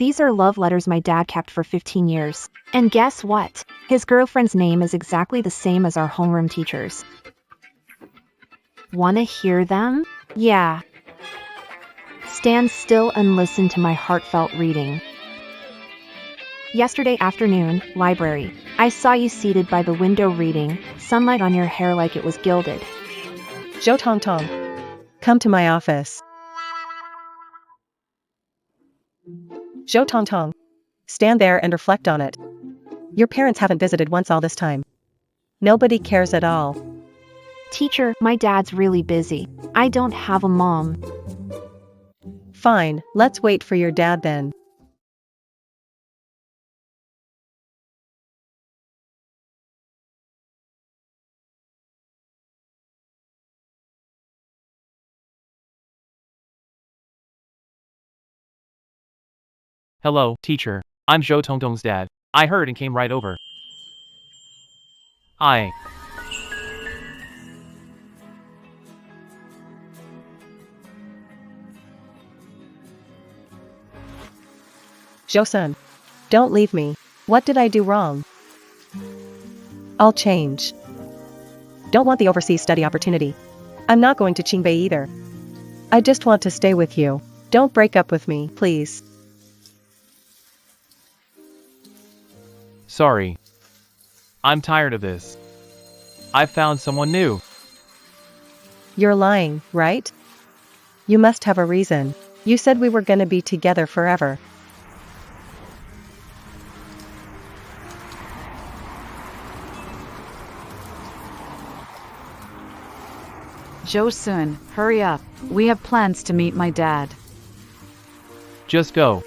These are love letters my dad kept for 15 years. And guess what? His girlfriend's name is exactly the same as our homeroom teacher's. Wanna hear them? Yeah. Stand still and listen to my heartfelt reading. Yesterday afternoon, library. I saw you seated by the window reading, sunlight on your hair like it was gilded. Zhou Tongtong. Come to my office. Zhou Tongtong. Stand there and reflect on it. Your parents haven't visited once all this time. Nobody cares at all. Teacher, my dad's really busy. I don't have a mom. Fine, let's wait for your dad then. Hello, teacher. I'm Zhou Tongtong's dad. I heard and came right over. Hi. Zhou-sun. Don't leave me. What did I do wrong? I'll change. Don't want the overseas study opportunity. I'm not going to Qingbei either. I just want to stay with you. Don't break up with me, please. Sorry. I'm tired of this. I found someone new. You're lying, right? You must have a reason. You said we were gonna be together forever. Zhou-sun, hurry up. We have plans to meet my dad. Just go.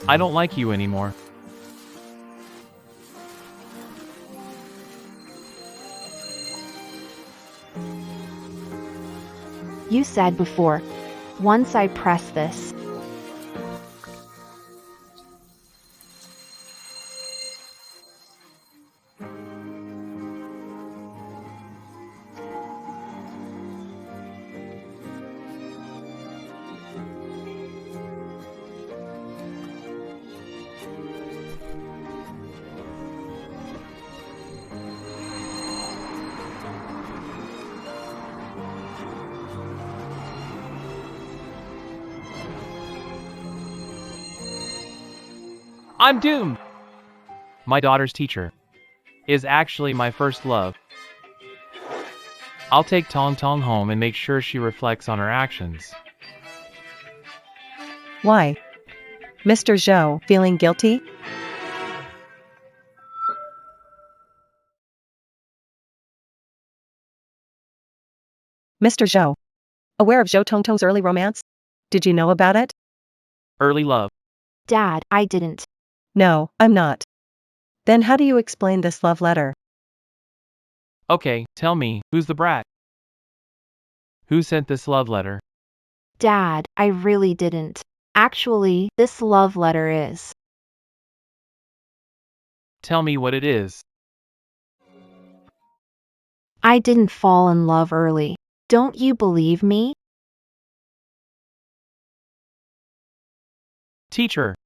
I don't like you anymore. You said before. Once I press this. I'm doomed! My daughter's teacher is actually my first love. I'll take Tong Tong home and make sure she reflects on her actions. Why? Mr. Zhou, feeling guilty? Mr. Zhou. Aware of Zhou Tongtong's early romance? Did you know about it? Early love. Dad, I didn't. No, I'm not. Then how do you explain this love letter? Okay, tell me, who's the brat? Who sent this love letter? Dad, I really didn't. Actually, this love letter is. Tell me what it is. I didn't fall in love early. Don't you believe me? Teacher.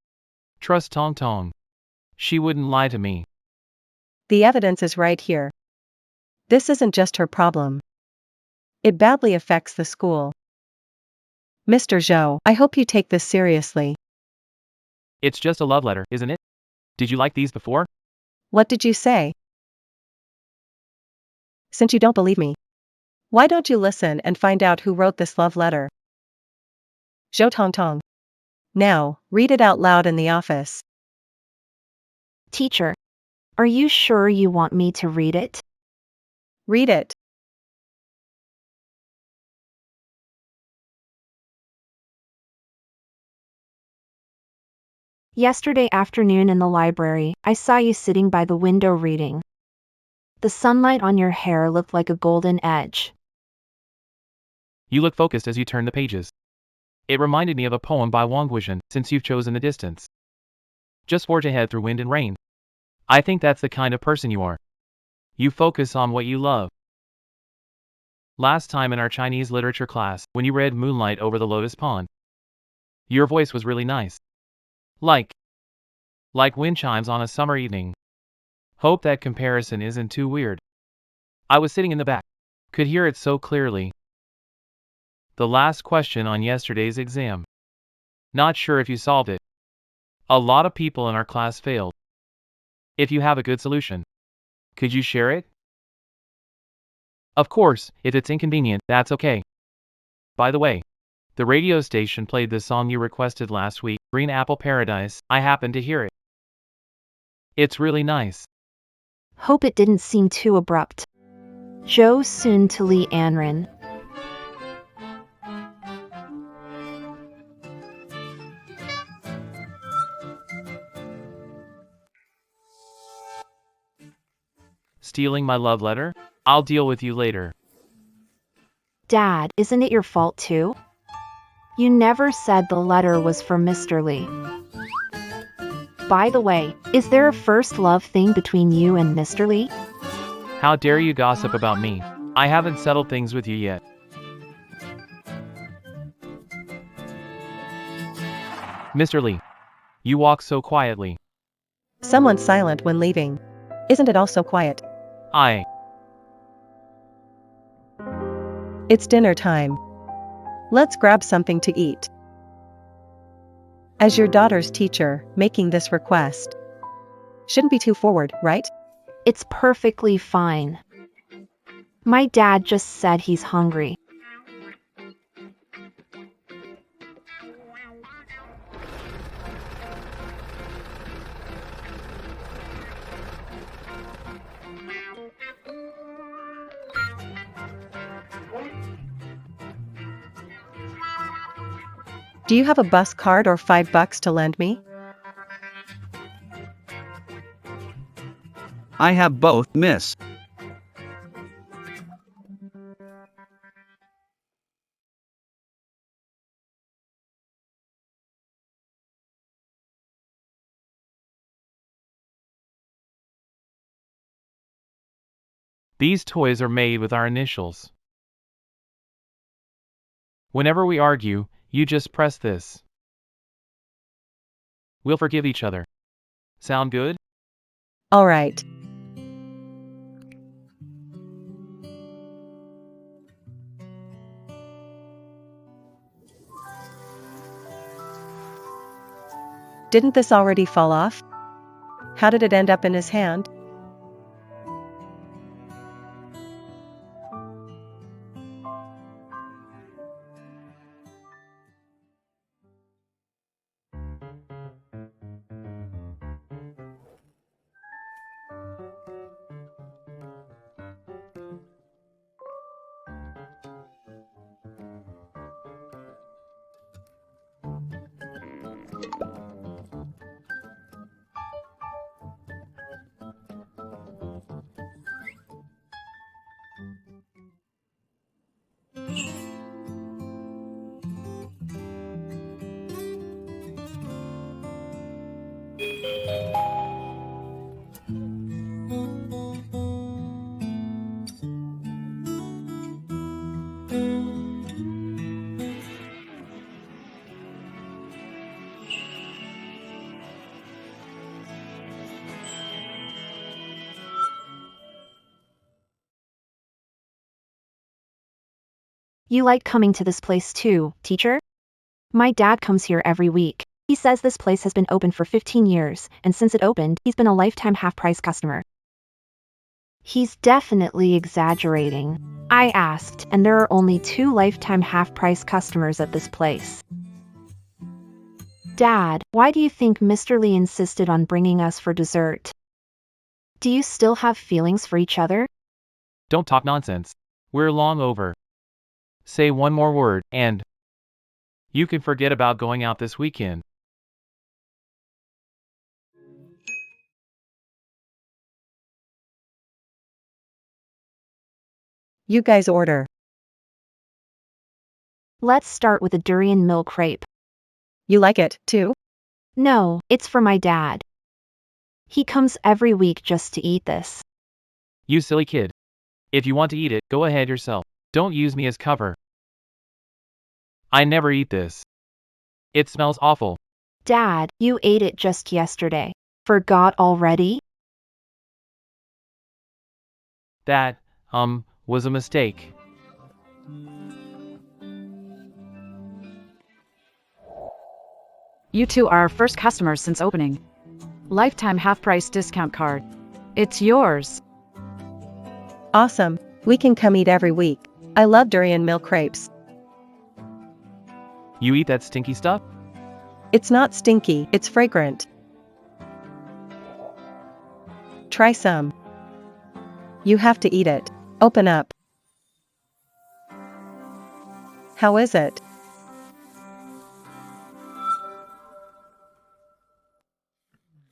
Trust Tong Tong. She wouldn't lie to me. The evidence is right here. This isn't just her problem. It badly affects the school. Mr. Zhou, I hope you take this seriously. It's just a love letter, isn't it? Did you like these before? What did you say? Since you don't believe me, why don't you listen and find out who wrote this love letter? Zhou Tongtong. Now, read it out loud in the office. Teacher, are you sure you want me to read it? Read it. Yesterday afternoon in the library, I saw you sitting by the window reading. The sunlight on your hair looked like a golden edge. You look focused as you turn the pages. It reminded me of a poem by Wang Guizhen, since you've chosen the distance. Just forge ahead through wind and rain. I think that's the kind of person you are. You focus on what you love. Last time in our Chinese literature class, when you read Moonlight over the Lotus Pond, your voice was really nice. Like wind chimes on a summer evening. Hope that comparison isn't too weird. I was sitting in the back. Could hear it so clearly. The last question on yesterday's exam. Not sure if you solved it. A lot of people in our class failed. If you have a good solution, could you share it? Of course, if it's inconvenient, that's okay. By the way, the radio station played the song you requested last week, Green Apple Paradise. I happened to hear it. It's really nice. Hope it didn't seem too abrupt. Joe soon to Lee Anrin. Stealing my love letter? I'll deal with you later. Dad, isn't it your fault too? You never said the letter was for Mr. Lee. By the way, is there a first love thing between you and Mr. Lee? How dare you gossip about me? I haven't settled things with you yet. Mr. Lee, you walk so quietly. Someone's silent when leaving. Isn't it all so quiet? It's dinner time. Let's grab something to eat. As your daughter's teacher, making this request shouldn't be too forward, right? It's perfectly fine. My dad just said he's hungry. Do you have a bus card or $5 to lend me? I have both, miss. These toys are made with our initials. Whenever we argue, you just press this. We'll forgive each other. Sound good? All right. Didn't this already fall off? How did it end up in his hand? You like coming to this place too, teacher? My dad comes here every week. He says this place has been open for 15 years, and since it opened, he's been a lifetime half-price customer. He's definitely exaggerating. I asked, and there are only 2 lifetime half-price customers at this place. Dad, why do you think Mr. Lee insisted on bringing us for dessert? Do you still have feelings for each other? Don't talk nonsense. We're long over. Say one more word, and you can forget about going out this weekend. You guys order. Let's start with a durian milk crepe. You like it, too? No, it's for my dad. He comes every week just to eat this. You silly kid. If you want to eat it, go ahead yourself. Don't use me as cover. I never eat this. It smells awful. Dad, you ate it just yesterday. Forgot already? That, was a mistake. You two are our first customers since opening. Lifetime half-price discount card. It's yours. Awesome. We can come eat every week. I love durian milk crepes. You eat that stinky stuff? It's not stinky, it's fragrant. Try some. You have to eat it. Open up. How is it?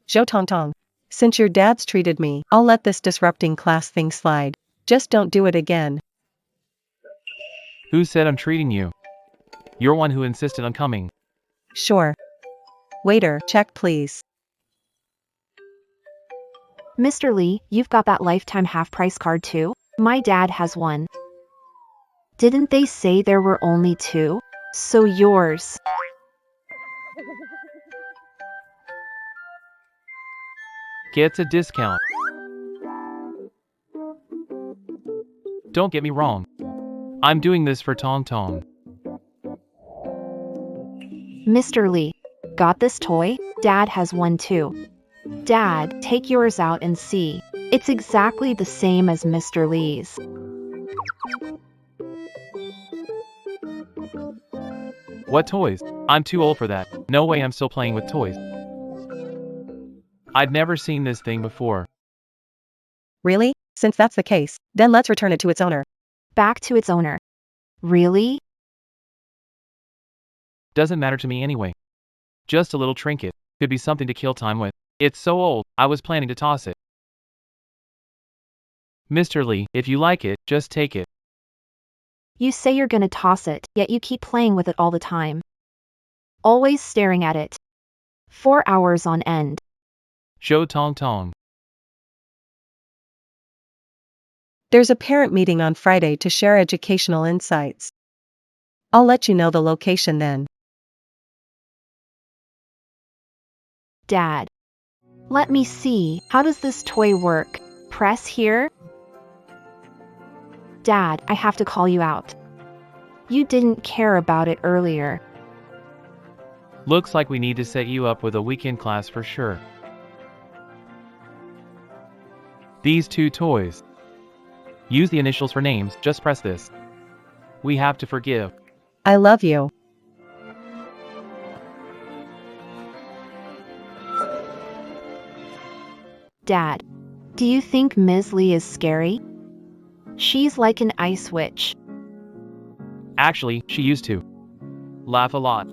Zhou Tong Tong. Since your dad's treated me, I'll let this disrupting class thing slide. Just don't do it again. Who said I'm treating you? You're one who insisted on coming. Sure. Waiter, check please. Mr. Lee, you've got that lifetime half-price card too? My dad has one. Didn't they say there were only two? So yours. Gets a discount. Don't get me wrong. I'm doing this for Tong Tong. Mr. Lee, got this toy? Dad has one too. Dad, take yours out and see. It's exactly the same as Mr. Lee's. What toys? I'm too old for that. No way I'm still playing with toys. I'd never seen this thing before. Really? Since that's the case, then let's return it to its owner. Back to its owner. Really? Doesn't matter to me anyway. Just a little trinket. Could be something to kill time with. It's so old, I was planning to toss it. Mr. Lee, if you like it, just take it. You say you're gonna toss it, yet you keep playing with it all the time. Always staring at it. 4 hours on end. Show Tong Tong. There's a parent meeting on Friday to share educational insights. I'll let you know the location then. Dad. Let me see, how does this toy work? Press here? Dad, I have to call you out. You didn't care about it earlier. Looks like we need to set you up with a weekend class for sure. These two toys. Use the initials for names, just press this. We have to forgive. I love you. Dad, do you think Ms. Lee is scary? She's like an ice witch. Actually, she used to laugh a lot.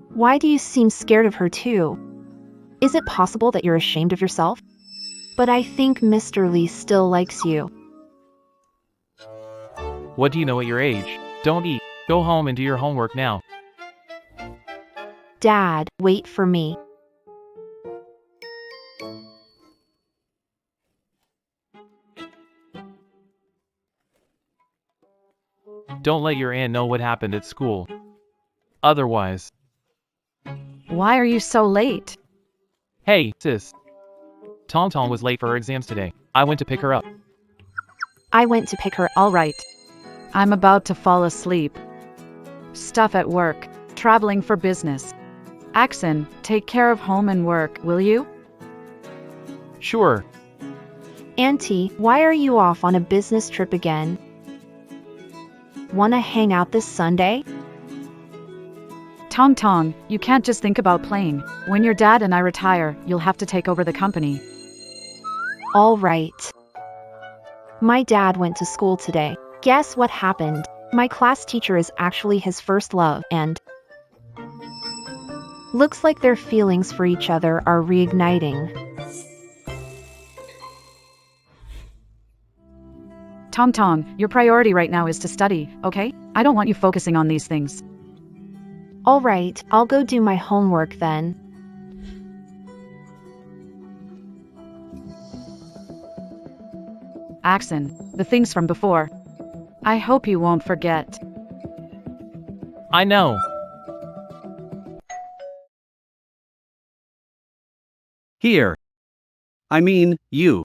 Why do you seem scared of her too? Is it possible that you're ashamed of yourself? But I think Mr. Lee still likes you. What do you know at your age? Don't eat. Go home and do your homework now. Dad, wait for me. Don't let your aunt know what happened at school. Otherwise. Why are you so late? Hey, sis. Tong Tong was late for her exams today. I went to pick her up. I went to pick her. All right. I'm about to fall asleep. Stuff at work. Traveling for business. Axon, take care of home and work, will you? Sure. Auntie, why are you off on a business trip again? Wanna hang out this Sunday? Tong Tong, you can't just think about playing. When your dad and I retire, you'll have to take over the company. All right. My dad went to school today. Guess what happened? My class teacher is actually his first love, and looks like their feelings for each other are reigniting. Tong Tong, your priority right now is to study, okay? I don't want you focusing on these things. All right, I'll go do my homework then. Axon, the things from before. I hope you won't forget. I know. Here. I mean, you.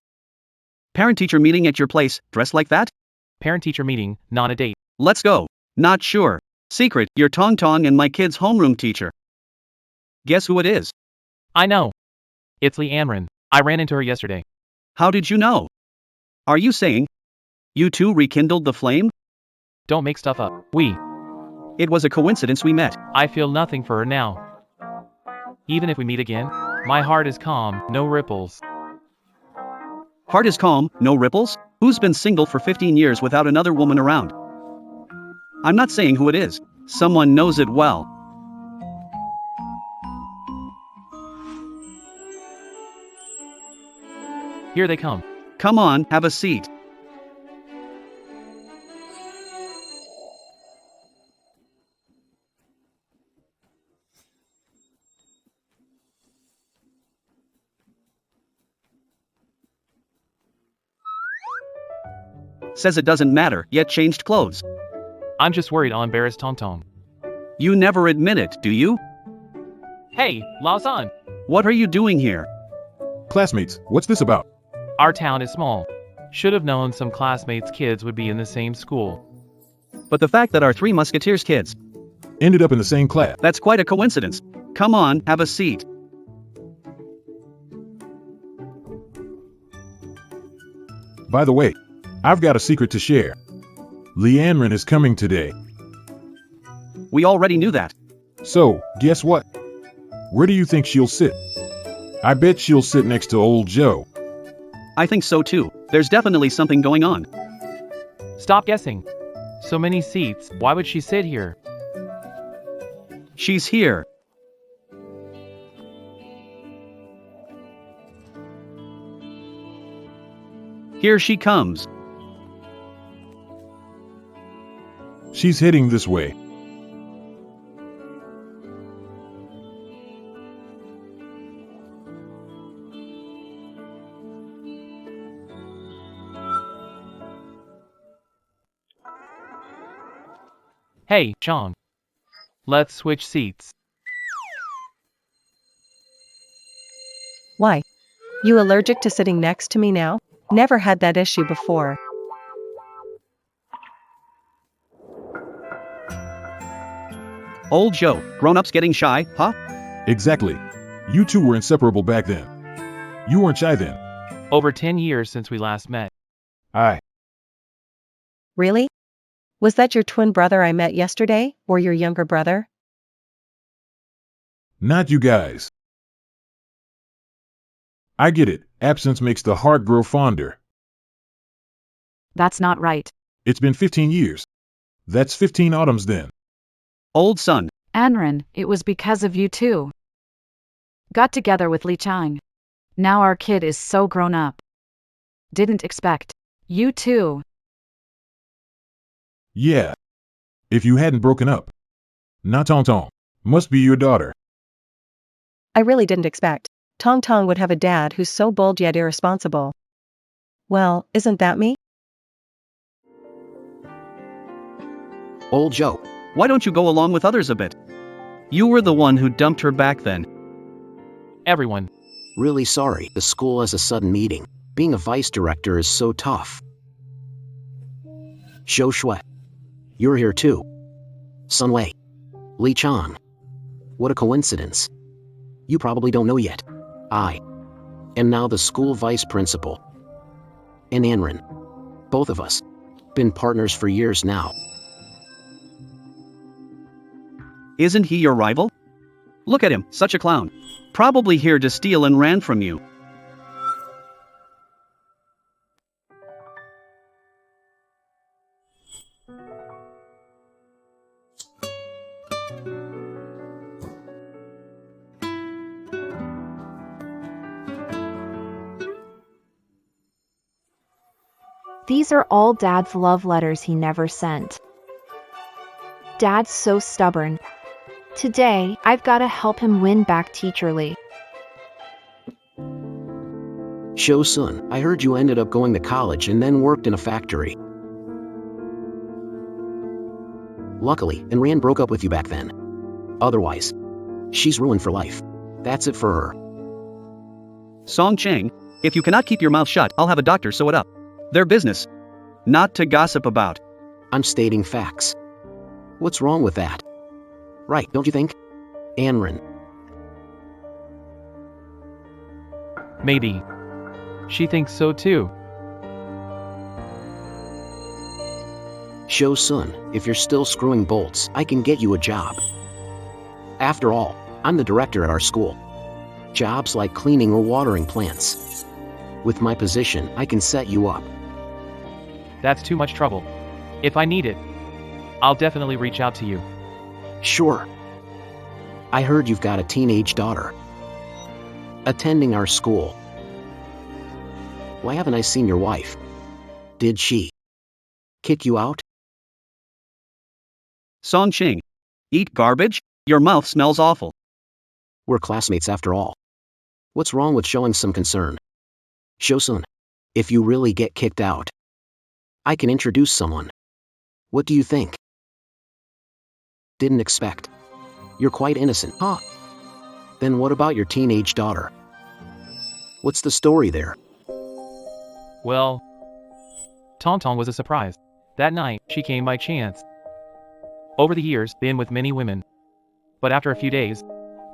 Parent-teacher meeting at your place, dressed like that? Parent-teacher meeting, not a date. Let's go. Not sure. Secret, you're Tong Tong and my kid's homeroom teacher. Guess who it is? I know. It's Lee Anren. I ran into her yesterday. How did you know? Are you saying you two rekindled the flame? Don't make stuff up. It was a coincidence we met. I feel nothing for her now. Even if we meet again, my heart is calm, no ripples. Heart is calm, no ripples? Who's been single for 15 years without another woman around? I'm not saying who it is. Someone knows it well. Here they come. Come on, have a seat. Says it doesn't matter, yet changed clothes. I'm just worried I'll embarrass Tong Tong. You never admit it, do you? Hey, Lao-san! What are you doing here? Classmates, what's this about? Our town is small. Should have known some classmates' kids would be in the same school. But the fact that our Three Musketeers kids Ended up in the same class. that's quite a coincidence. Come on, have a seat. By the way, I've got a secret to share. Lee Anren is coming today. We already knew that. So, guess what? Where do you think she'll sit? I bet she'll sit next to old Joe. I think so too. There's definitely something going on. Stop guessing. So many seats, why would she sit here? She's here. Here she comes. She's heading this way. Hey, Chong. Let's switch seats. Why? You allergic to sitting next to me now? Never had that issue before. Old Joe, grown-ups getting shy, huh? Exactly. You two were inseparable back then. You weren't shy then. Over 10 years since we last met. Aye. Really? Was that your twin brother I met yesterday, or your younger brother? Not you guys. I get it. Absence makes the heart grow fonder. That's not right. It's been 15 years. That's 15 autumns then. Old son. Anren, it was because of you too. Got together with Li Chang. Now our kid is so grown up. Didn't expect. You too. Yeah. If you hadn't broken up. Not Tong Tong. Must be your daughter. I really didn't expect. Tong Tong would have a dad who's so bold yet irresponsible. Well, isn't that me? Old Joe. Why don't you go along with others a bit? You were the one who dumped her back then. Everyone. Really sorry, the school has a sudden meeting. Being a vice director is so tough. Shou Shui. You're here too. Sun Wei. Li Chan. What a coincidence. You probably don't know yet. I am now the school vice principal. And Anren. Both of us. Been partners for years now. Isn't he your rival? Look at him, such a clown. Probably here to steal and ran from you. These are all Dad's love letters he never sent. Dad's so stubborn. Today, I've gotta help him win back Teacher Lee. Shou Sun, I heard you ended up going to college and then worked in a factory. Luckily, Anren broke up with you back then. Otherwise, she's ruined for life. That's it for her. Song Chang, if you cannot keep your mouth shut, I'll have a doctor sew it up. Their business. Not to gossip about. I'm stating facts. What's wrong with that? Right, don't you think? Anren. Maybe. She thinks so too. Sho Sun, if you're still screwing bolts, I can get you a job. After all, I'm the director at our school. Jobs like cleaning or watering plants. With my position, I can set you up. That's too much trouble. If I need it, I'll definitely reach out to you. Sure. I heard you've got a teenage daughter. Attending our school. Why haven't I seen your wife? Did she kick you out? Song Ching. Eat garbage? Your mouth smells awful. We're classmates after all. What's wrong with showing some concern? Shosun, if you really get kicked out, I can introduce someone. What do you think? Didn't expect. You're quite innocent, huh? Then what about your teenage daughter? What's the story there? Well, Tong was a surprise. That night, she came by chance. Over the years, been with many women. But after a few days,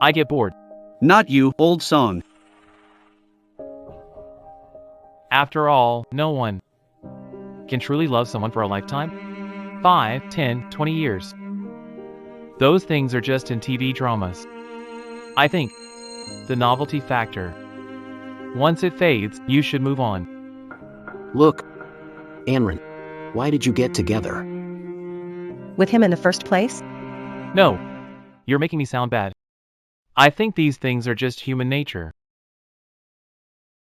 I get bored. Not you, old Song. After all, no one can truly love someone for a lifetime. 5, 10, 20 years. Those things are just in TV dramas. I think the novelty factor. Once it fades, you should move on. Look, Anren, why did you get together? With him in the first place? No, you're making me sound bad. I think these things are just human nature.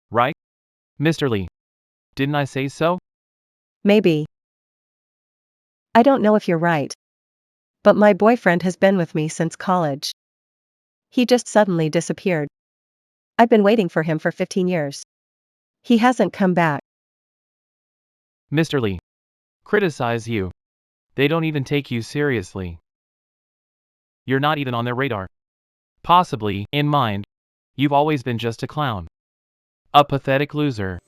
Right? Mr. Lee, didn't I say so? Maybe. I don't know if you're right. But my boyfriend has been with me since college. He just suddenly disappeared. I've been waiting for him for 15 years. He hasn't come back. Mr. Lee, criticize you. They don't even take you seriously. You're not even on their radar. Possibly, in mind, you've always been just a clown. A pathetic loser.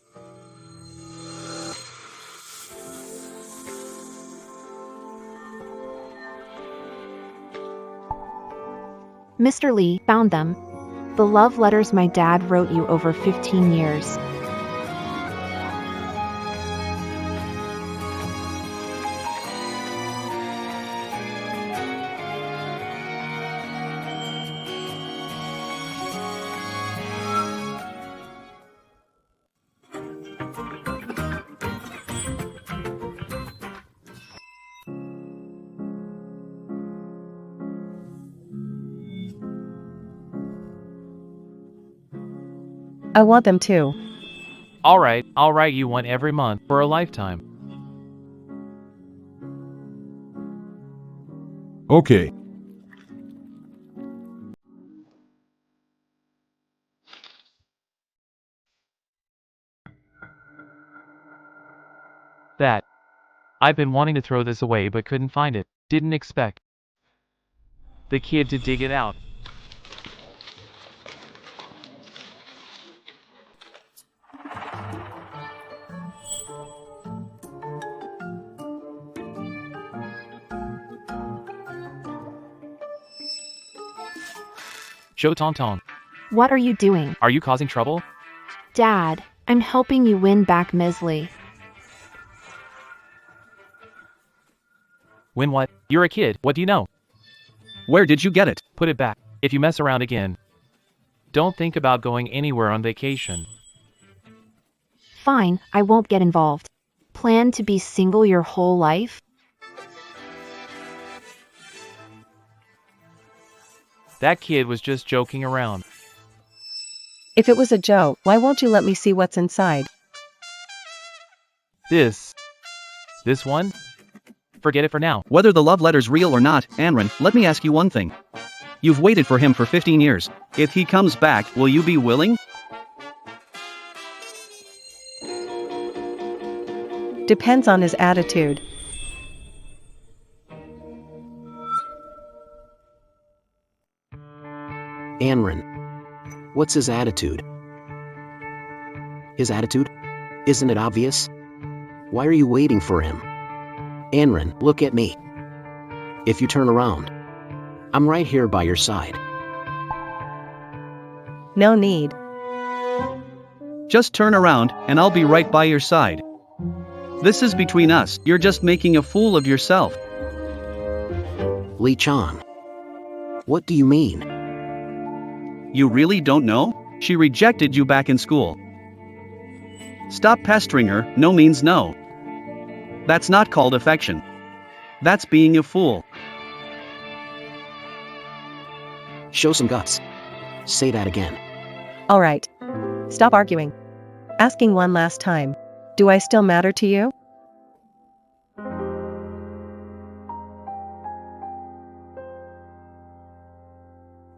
Mr. Lee found them. The love letters my dad wrote you over 15 years. I want them too. Alright, I'll write you one every month for a lifetime. Okay. That. I've been wanting to throw this away but couldn't find it. Didn't expect the kid to dig it out. Show Tong. What are you doing? Are you causing trouble? Dad, I'm helping you win back Ms. Lee. Win what? You're a kid, what do you know? Where did you get it? Put it back. If you mess around again, don't think about going anywhere on vacation. Fine, I won't get involved. Plan to be single your whole life? That kid was just joking around. If it was a joke, why won't you let me see what's inside? This one? Forget it for now. Whether the love letter's real or not, Anren, let me ask you one thing. You've waited for him for 15 years. If he comes back, will you be willing? Depends on his attitude. Anren. What's his attitude? His attitude? Isn't it obvious? Why are you waiting for him? Anren, look at me. If you turn around, I'm right here by your side. No need. Just turn around, and I'll be right by your side. This is between us, you're just making a fool of yourself. Lee Chan. What do you mean? You really don't know? She rejected you back in school. Stop pestering her, no means no. That's not called affection. That's being a fool. Show some guts. Say that again. Alright. Stop arguing. Asking one last time. Do I still matter to you?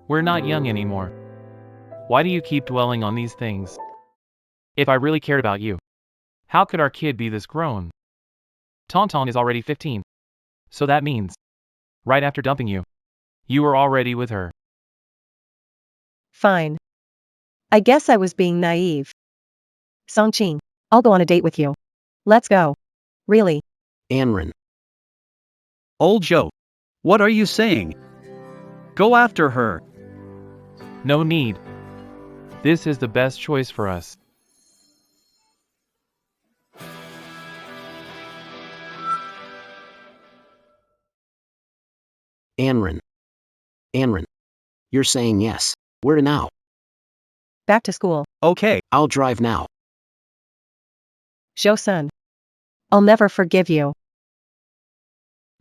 We're not young anymore. Why do you keep dwelling on these things? If I really cared about you, how could our kid be this grown? Tonton is already 15. So that means, right after dumping you, you were already with her. Fine. I guess I was being naive. Songqing, I'll go on a date with you. Let's go. Really? Anren. Old Joe. What are you saying? Go after her. No need. This is the best choice for us. Anren. Anren. You're saying yes. Where to now? Back to school. Okay. I'll drive now. Zhou-sun. I'll never forgive you.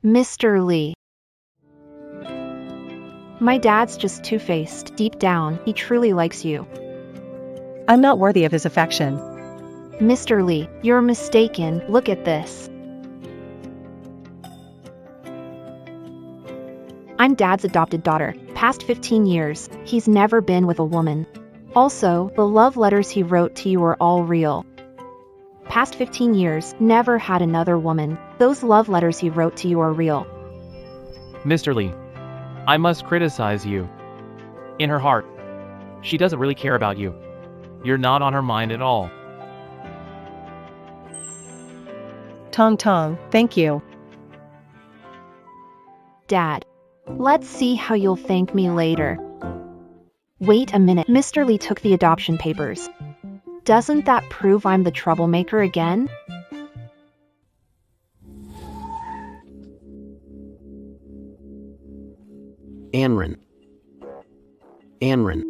Mr. Lee. My dad's just two-faced. Deep down, he truly likes you. I'm not worthy of his affection. Mr. Lee, you're mistaken. Look at this. I'm Dad's adopted daughter. Past 15 years, he's never been with a woman. Also, the love letters he wrote to you are all real. Past 15 years, never had another woman. Those love letters he wrote to you are real. Mr. Lee, I must criticize you. In her heart, she doesn't really care about you. You're not on her mind at all. Tong Tong, thank you. Dad. Let's see how you'll thank me later. Wait a minute. Mr. Lee took the adoption papers. Doesn't that prove I'm the troublemaker again? Anren. Anren.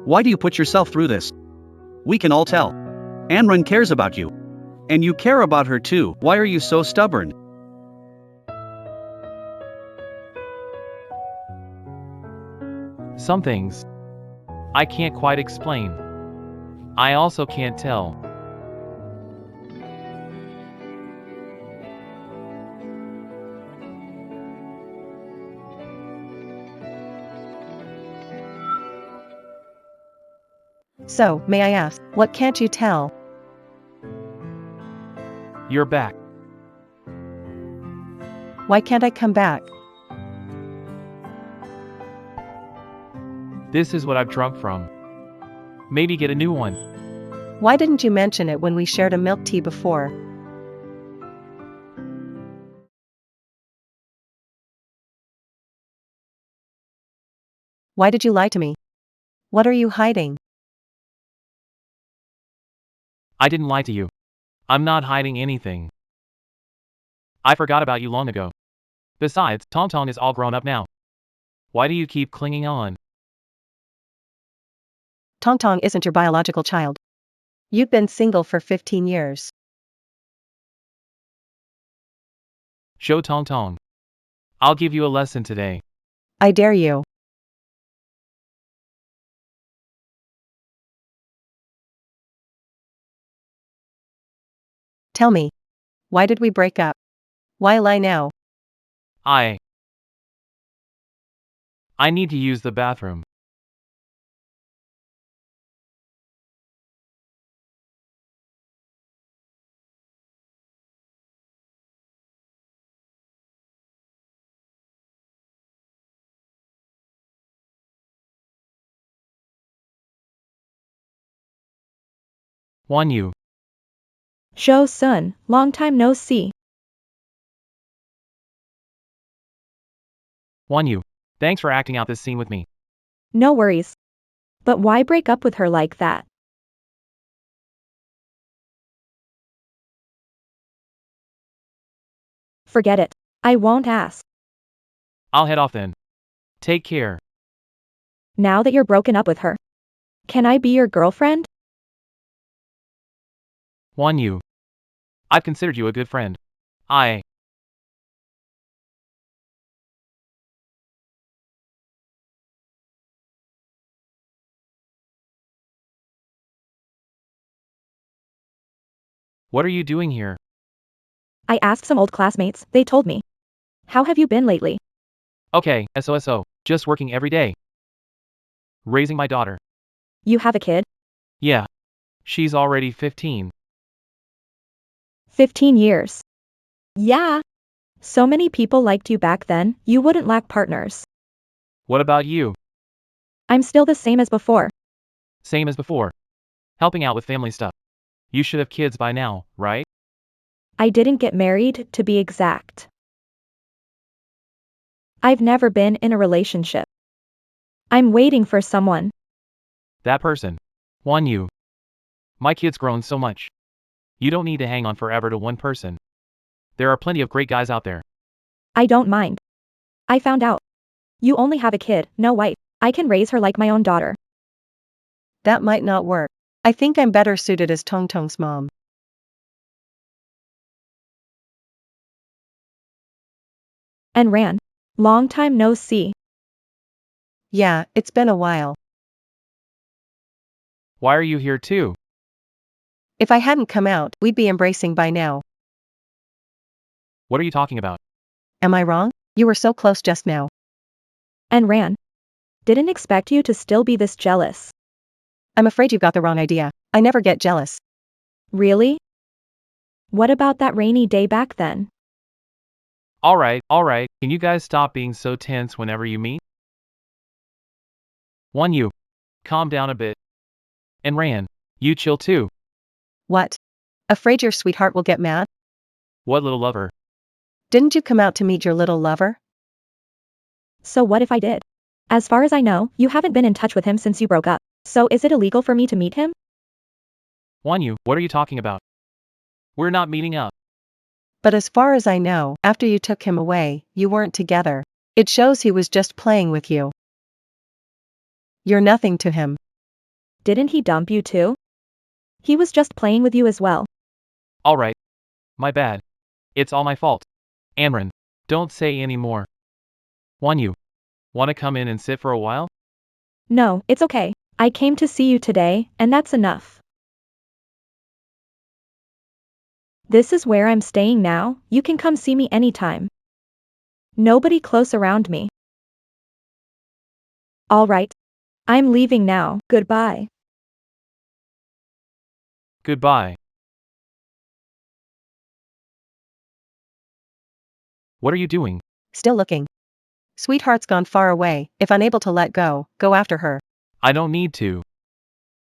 Why do you put yourself through this? We can all tell. Anren cares about you. And you care about her too. Why are you so stubborn? Some things I can't quite explain. I also can't tell. So, may I ask, what can't you tell? You're back. Why can't I come back? This is what I've drunk from. Maybe get a new one. Why didn't you mention it when we shared a milk tea before? Why did you lie to me? What are you hiding? I didn't lie to you. I'm not hiding anything. I forgot about you long ago. Besides, Tong is all grown up now. Why do you keep clinging on? Tong Tong isn't your biological child. You've been single for 15 years. Show Tong. I'll give you a lesson today. I dare you. Tell me. Why did we break up? Why lie now? I need to use the bathroom. Wan Yu. Zhou Sun, long time no see. Wan Yu. Thanks for acting out this scene with me. No worries. But why break up with her like that? Forget it. I won't ask. I'll head off then. Take care. Now that you're broken up with her. Can I be your girlfriend? Wan Yu. I've considered you a good friend. I. What are you doing here? I asked some old classmates, they told me. How have you been lately? Okay, SOSO. Just working every day. Raising my daughter. You have a kid? Yeah. She's already 15. 15 years. Yeah. So many people liked you back then, you wouldn't lack partners. What about you? I'm still the same as before. Same as before. Helping out with family stuff. You should have kids by now, right? I didn't get married, to be exact. I've never been in a relationship. I'm waiting for someone. That person. Wan Yu. My kid's grown so much. You don't need to hang on forever to one person. There are plenty of great guys out there. I don't mind. I found out. You only have a kid, no wife. I can raise her like my own daughter. That might not work. I think I'm better suited as Tong Tong's mom. And Ran. Long time no see. Yeah, it's been a while. Why are you here too? If I hadn't come out, we'd be embracing by now. What are you talking about? Am I wrong? You were so close just now. And Ran. Didn't expect you to still be this jealous. I'm afraid you've got the wrong idea. I never get jealous. Really? What about that rainy day back then? Alright, can you guys stop being so tense whenever you meet? Wan Yu. Calm down a bit. And Ran. You chill too. What? Afraid your sweetheart will get mad? What little lover? Didn't you come out to meet your little lover? So what if I did? As far as I know, you haven't been in touch with him since you broke up. So is it illegal for me to meet him? Wan Yu, what are you talking about? We're not meeting up. But as far as I know, after you took him away, you weren't together. It shows he was just playing with you. You're nothing to him. Didn't he dump you too? He was just playing with you as well. Alright. My bad. It's all my fault. Amran. Don't say any more. Wan Yu. Wanna come in and sit for a while? No, it's okay. I came to see you today, and that's enough. This is where I'm staying now, you can come see me anytime. Nobody close around me. Alright. I'm leaving now, goodbye. Goodbye. What are you doing? Still looking. Sweetheart's gone far away. If unable to let go, go after her. I don't need to.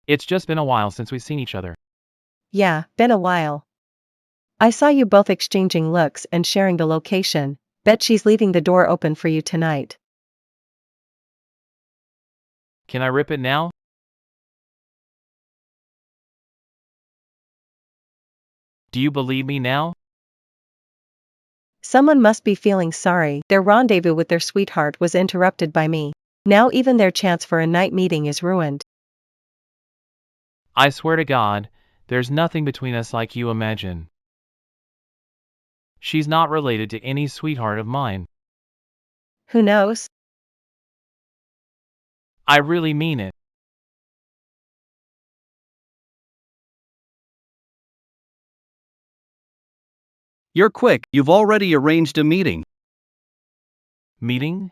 It's just been a while since we've seen each other. Yeah, been a while. I saw you both exchanging looks and sharing the location. Bet she's leaving the door open for you tonight. Can I rip it now? Do you believe me now? Someone must be feeling sorry. Their rendezvous with their sweetheart was interrupted by me. Now even their chance for a night meeting is ruined. I swear to God, there's nothing between us like you imagine. She's not related to any sweetheart of mine. Who knows? I really mean it. You're quick, you've already arranged a meeting. Meeting?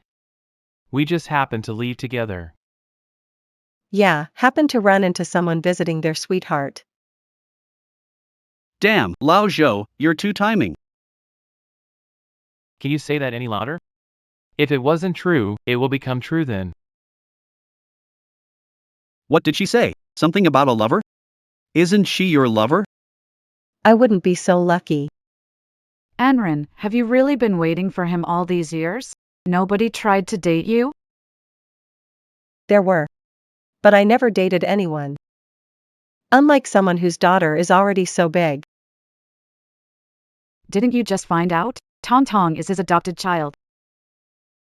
We just happened to leave together. Yeah, happened to run into someone visiting their sweetheart. Damn, Lao Zhou, you're too timing. Can you say that any louder? If it wasn't true, it will become true then. What did she say? Something about a lover? Isn't she your lover? I wouldn't be so lucky. Anran, have you really been waiting for him all these years? Nobody tried to date you? There were. But I never dated anyone. Unlike someone whose daughter is already so big. Didn't you just find out? Tong Tong is his adopted child.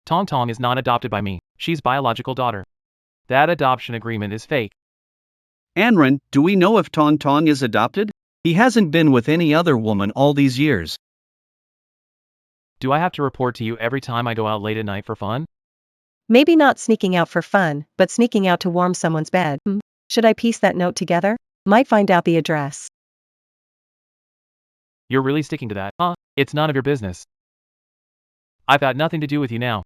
Tong Tong is not adopted by me, she's biological daughter. That adoption agreement is fake. Anran, do we know if Tong Tong is adopted? He hasn't been with any other woman all these years. Do I have to report to you every time I go out late at night for fun? Maybe not sneaking out for fun, but sneaking out to warm someone's bed. Should I piece that note together? Might find out the address. You're really sticking to that, huh? It's none of your business. I've got nothing to do with you now.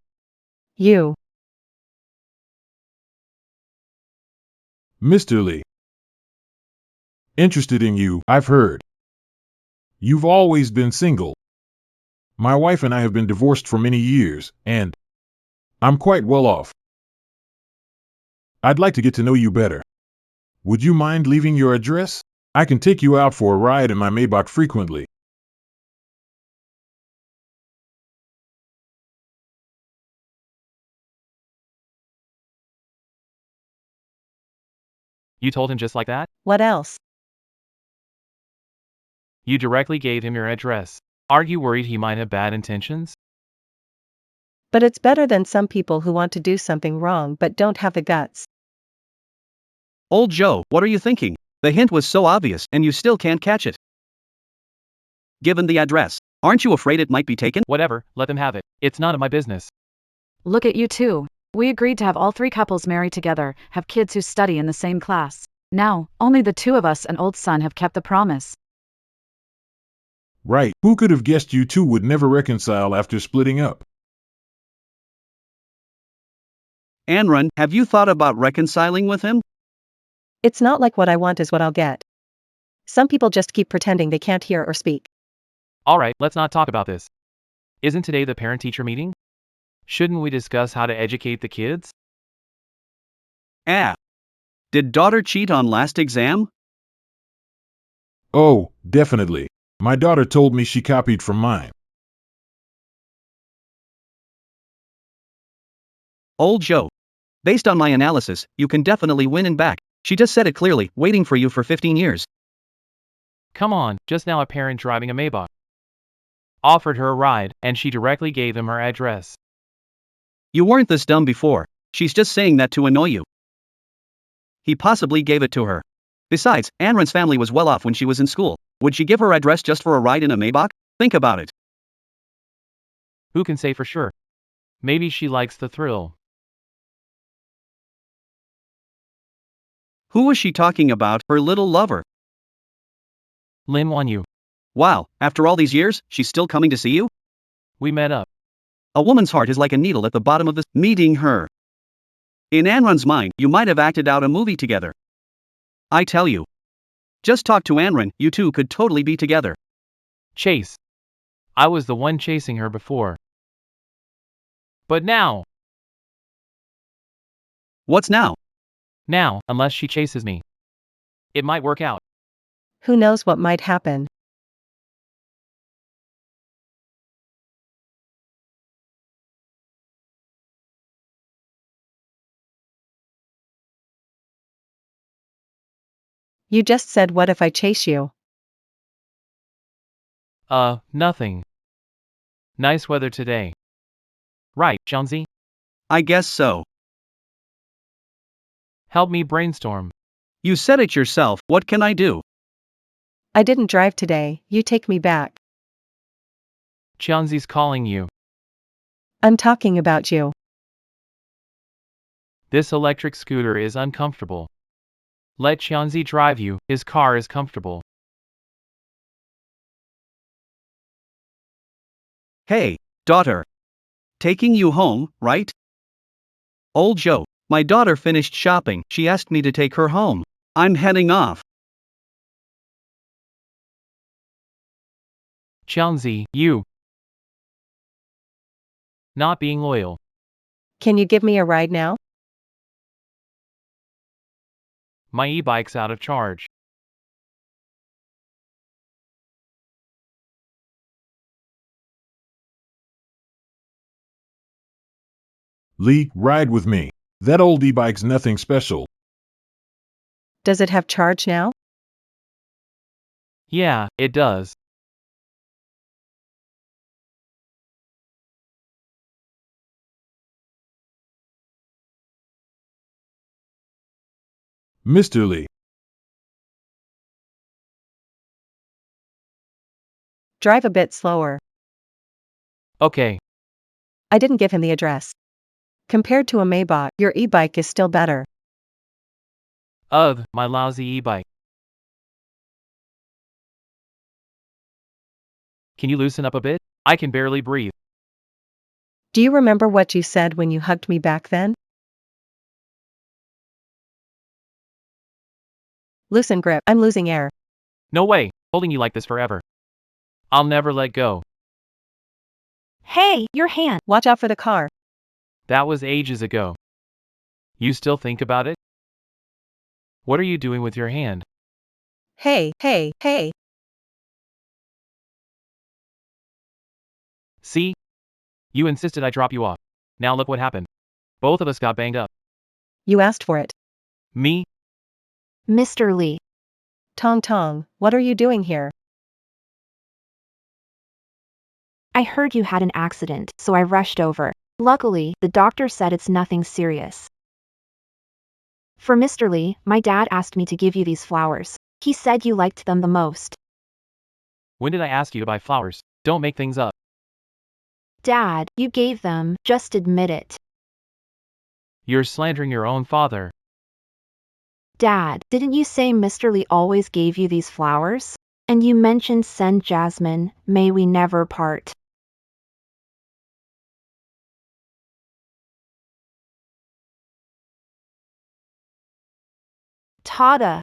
You. Mr. Lee. Interested in you, I've heard. You've always been single. My wife and I have been divorced for many years, and I'm quite well off. I'd like to get to know you better. Would you mind leaving your address? I can take you out for a ride in my Maybach frequently. You told him just like that? What else? You directly gave him your address. Are you worried he might have bad intentions? But it's better than some people who want to do something wrong but don't have the guts. Old Joe, what are you thinking? The hint was so obvious and you still can't catch it. Given the address, aren't you afraid it might be taken? Whatever, let them have it. It's none of my business. Look at you two. We agreed to have all three couples marry together, have kids who study in the same class. Now, only the two of us and old son have kept the promise. Right, who could have guessed you two would never reconcile after splitting up? Anran, have you thought about reconciling with him? It's not like what I want is what I'll get. Some people just keep pretending they can't hear or speak. Alright, let's not talk about this. Isn't today the parent-teacher meeting? Shouldn't we discuss how to educate the kids? Did daughter cheat on last exam? Oh, definitely. My daughter told me she copied from mine. Old Joe. Based on my analysis, you can definitely win and back. She just said it clearly, waiting for you for 15 years. Come on, just now a parent driving a Maybach offered her a ride, and she directly gave him her address. You weren't this dumb before. She's just saying that to annoy you. He possibly gave it to her. Besides, Anran's family was well off when she was in school. Would she give her address just for a ride in a Maybach? Think about it. Who can say for sure? Maybe she likes the thrill. Who was she talking about? Her little lover. Lin Wan Yu. Wow, after all these years, she's still coming to see you? We met up. A woman's heart is like a needle at the bottom of the meeting her. In Anran's mind, you might have acted out a movie together. I tell you. Just talk to Anran, you two could totally be together. Chase. I was the one chasing her before. But now. What's now? Now, unless she chases me. It might work out. Who knows what might happen? You just said, what if I chase you? Nothing. Nice weather today. Right, Jonesy? I guess so. Help me brainstorm. You said it yourself, what can I do? I didn't drive today, you take me back. Jonesy's calling you. I'm talking about you. This electric scooter is uncomfortable. Let Xianzi drive you, his car is comfortable. Hey, daughter. Taking you home, right? Old Joe, my daughter finished shopping, she asked me to take her home. I'm heading off. Xianzi, you. Not being loyal. Can you give me a ride now? My e-bike's out of charge. Lee, ride with me. That old e-bike's nothing special. Does it have charge now? Yeah, it does. Mr. Lee, Drive a bit slower. Okay, I didn't give him the address. Compared to a Maybach, your e-bike is still better. ugh, my lousy e-bike. Can you loosen up a bit? I can barely breathe. Do you remember what you said when you hugged me back then? Loosen grip, I'm losing air. No way, holding you like this forever. I'll never let go. Hey, your hand. Watch out for the car. That was ages ago. You still think about it? What are you doing with your hand? Hey, hey, hey. See? You insisted I drop you off. Now look what happened. Both of us got banged up. You asked for it. Me? Mr. Lee. Tong Tong, what are you doing here? I heard you had an accident, so I rushed over. Luckily, the doctor said it's nothing serious. For Mr. Lee, my dad asked me to give you these flowers. He said you liked them the most. When did I ask you to buy flowers? Don't make things up. Dad, you gave them, just admit it. You're slandering your own father. Dad, didn't you say Mr. Lee always gave you these flowers? And you mentioned send Jasmine, may we never part. Tada.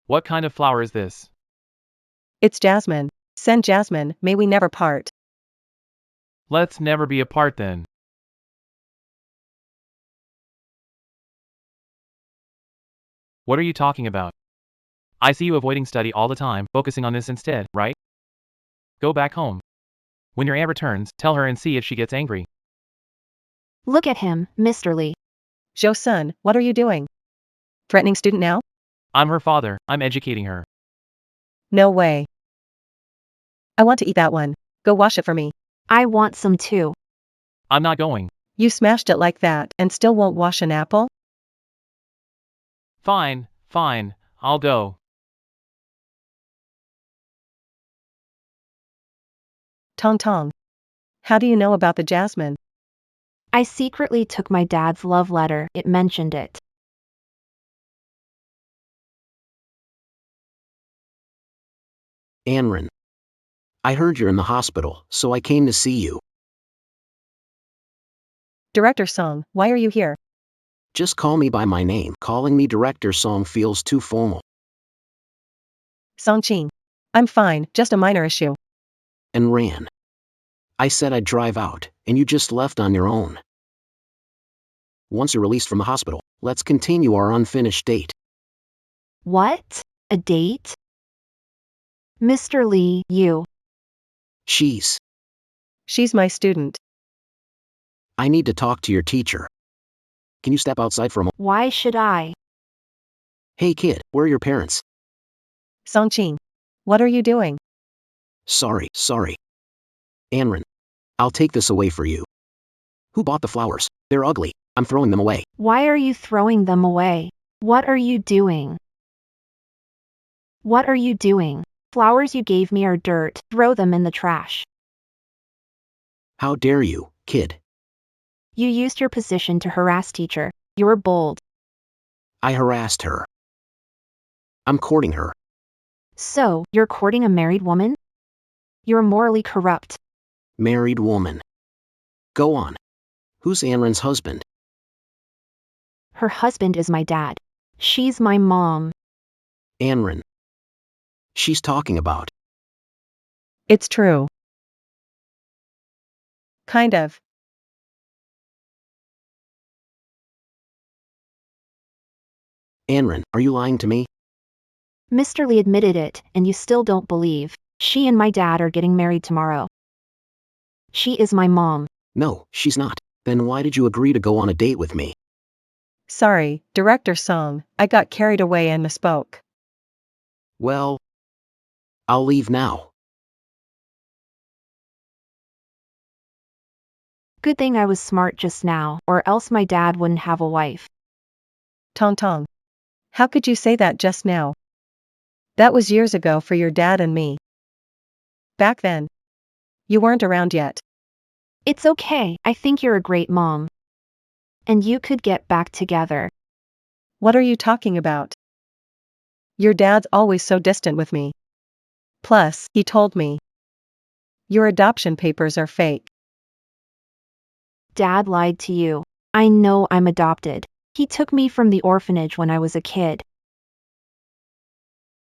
What kind of flower is this? It's Jasmine. Send Jasmine, may we never part. Let's never be apart then. What are you talking about? I see you avoiding study all the time, focusing on this instead, right? Go back home. When your aunt returns, tell her and see if she gets angry. Look at him, Mr. Lee. Jo Sun, what are you doing? Threatening student now? I'm her father, I'm educating her. No way. I want to eat that one. Go wash it for me. I want some too. I'm not going. You smashed it like that and still won't wash an apple? Fine, fine, I'll go. Tong Tong. How do you know about the Jasmine? I secretly took my dad's love letter, it mentioned it. Anrin. I heard you're in the hospital, so I came to see you. Director Song, why are you here? Just call me by my name. Calling me Director Song feels too formal. Song Qing. I'm fine, just a minor issue. And ran. I said I'd drive out, and you just left on your own. Once you're released from the hospital, let's continue our unfinished date. What? A date? Mr. Lee, you. She's. She's my student. I need to talk to your teacher. Can you step outside for a moment? Why should I? Hey kid, where are your parents? Song Qing. What are you doing? Sorry. Anrin. I'll take this away for you. Who bought the flowers? They're ugly. I'm throwing them away. Why are you throwing them away? What are you doing? What are you doing? Flowers you gave me are dirt, throw them in the trash. How dare you, kid? You used your position to harass teacher. You were bold. I harassed her. I'm courting her. So, you're courting a married woman? You're morally corrupt. Married woman. Go on. Who's Anrin's husband? Her husband is my dad. She's my mom. Anrin. She's talking about. It's true. Kind of. Anrin, are you lying to me? Mr. Lee admitted it, and you still don't believe. She and my dad are getting married tomorrow. She is my mom. No, she's not. Then why did you agree to go on a date with me? Sorry, Director Song, I got carried away and misspoke. Well, I'll leave now. Good thing I was smart just now, or else my dad wouldn't have a wife. Tong Tong. How could you say that just now? That was years ago for your dad and me. Back then. You weren't around yet. It's okay, I think you're a great mom. And you could get back together. What are you talking about? Your dad's always so distant with me. Plus, he told me. Your adoption papers are fake. Dad lied to you. I know I'm adopted. He took me from the orphanage when I was a kid.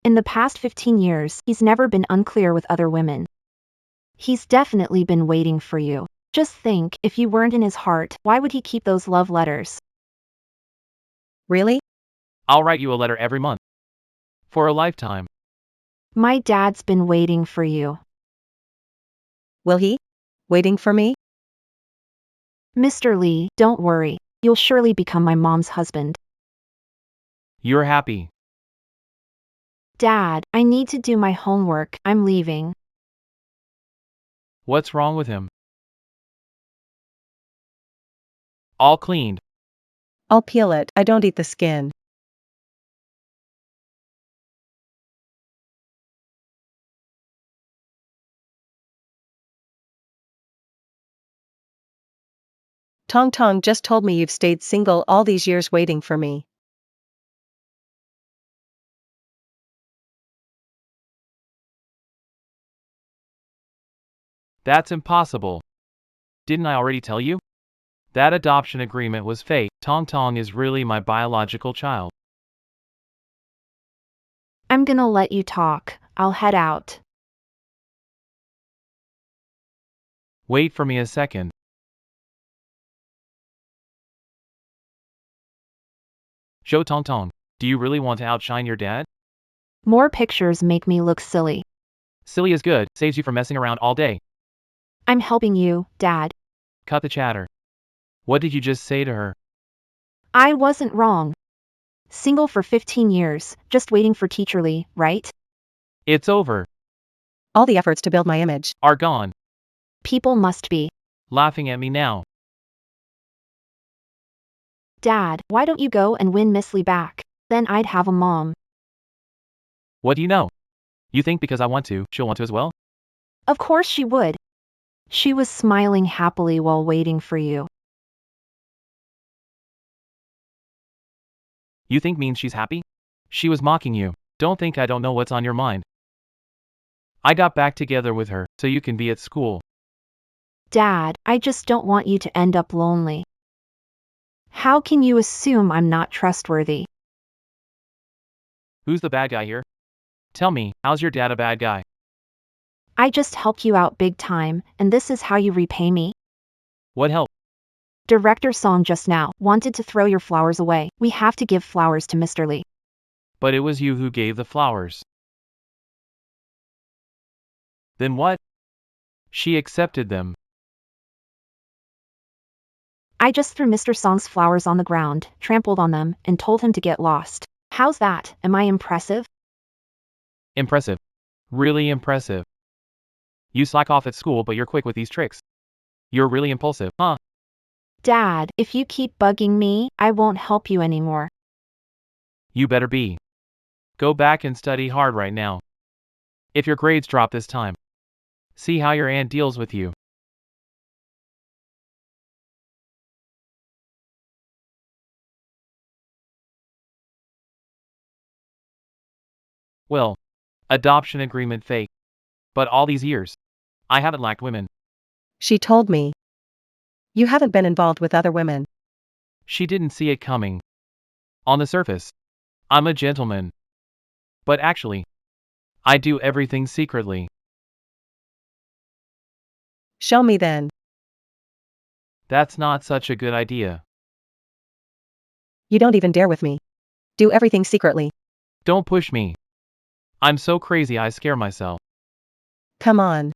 In the past 15 years, he's never been unclear with other women. He's definitely been waiting for you. Just think, if you weren't in his heart, why would he keep those love letters? Really? I'll write you a letter every month. For a lifetime. My dad's been waiting for you. Will he? Waiting for me? Mr. Lee, don't worry. You'll surely become my mom's husband. You're happy. Dad, I need to do my homework. I'm leaving. What's wrong with him? All cleaned. I'll peel it, I don't eat the skin. Tong Tong just told me you've stayed single all these years waiting for me. That's impossible. Didn't I already tell you? That adoption agreement was fake. Tong Tong is really my biological child. I'm gonna let you talk. I'll head out. Wait for me a second. Show Tong Tong, do you really want to outshine your dad? More pictures make me look silly. Silly is good, saves you from messing around all day. I'm helping you, Dad. Cut the chatter. What did you just say to her? I wasn't wrong. Single for 15 years, just waiting for Teacher Lee, right? It's over. All the efforts to build my image. Are gone. People must be. Laughing at me now. Dad, why don't you go and win Miss Lee back? Then I'd have a mom. What do you know? You think because I want to, she'll want to as well? Of course she would. She was smiling happily while waiting for you. You think means she's happy? She was mocking you. Don't think I don't know what's on your mind. I got back together with her, so you can be at school. Dad, I just don't want you to end up lonely. How can you assume I'm not trustworthy? Who's the bad guy here? Tell me, how's your dad a bad guy? I just helped you out big time, and this is how you repay me? What help? Director Song just now wanted to throw your flowers away. We have to give flowers to Mr. Lee. But it was you who gave the flowers. Then what? She accepted them. I just threw Mr. Song's flowers on the ground, trampled on them, and told him to get lost. How's that? Am I impressive? Impressive. Really impressive. You slack off at school, but you're quick with these tricks. You're really impulsive, huh? Dad, if you keep bugging me, I won't help you anymore. You better be. Go back and study hard right now. If your grades drop this time, see how your aunt deals with you. Well, adoption agreement fake. But all these years, I haven't lacked women. She told me. You haven't been involved with other women. She didn't see it coming. On the surface, I'm a gentleman. But actually, I do everything secretly. Show me then. That's not such a good idea. You don't even dare with me. Do everything secretly. Don't push me. I'm so crazy I scare myself. Come on.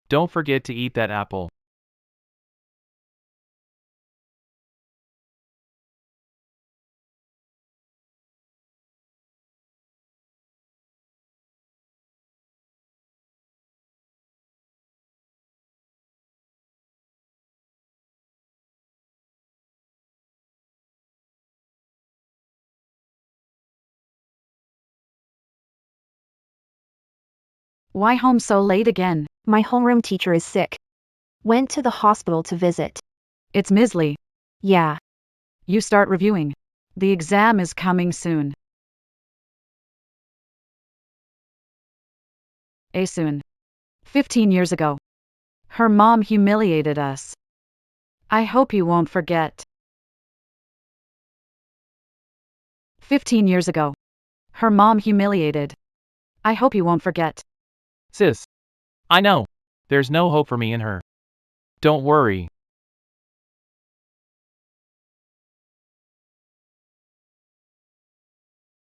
Don't forget to eat that apple. Why home so late again? My homeroom teacher is sick. Went to the hospital to visit. It's Misley. Yeah. You start reviewing. The exam is coming soon. Soon. 15 years ago. Her mom humiliated us. I hope you won't forget. 15 years ago. Her mom humiliated. I hope you won't forget. Sis. I know. There's no hope for me and her. Don't worry.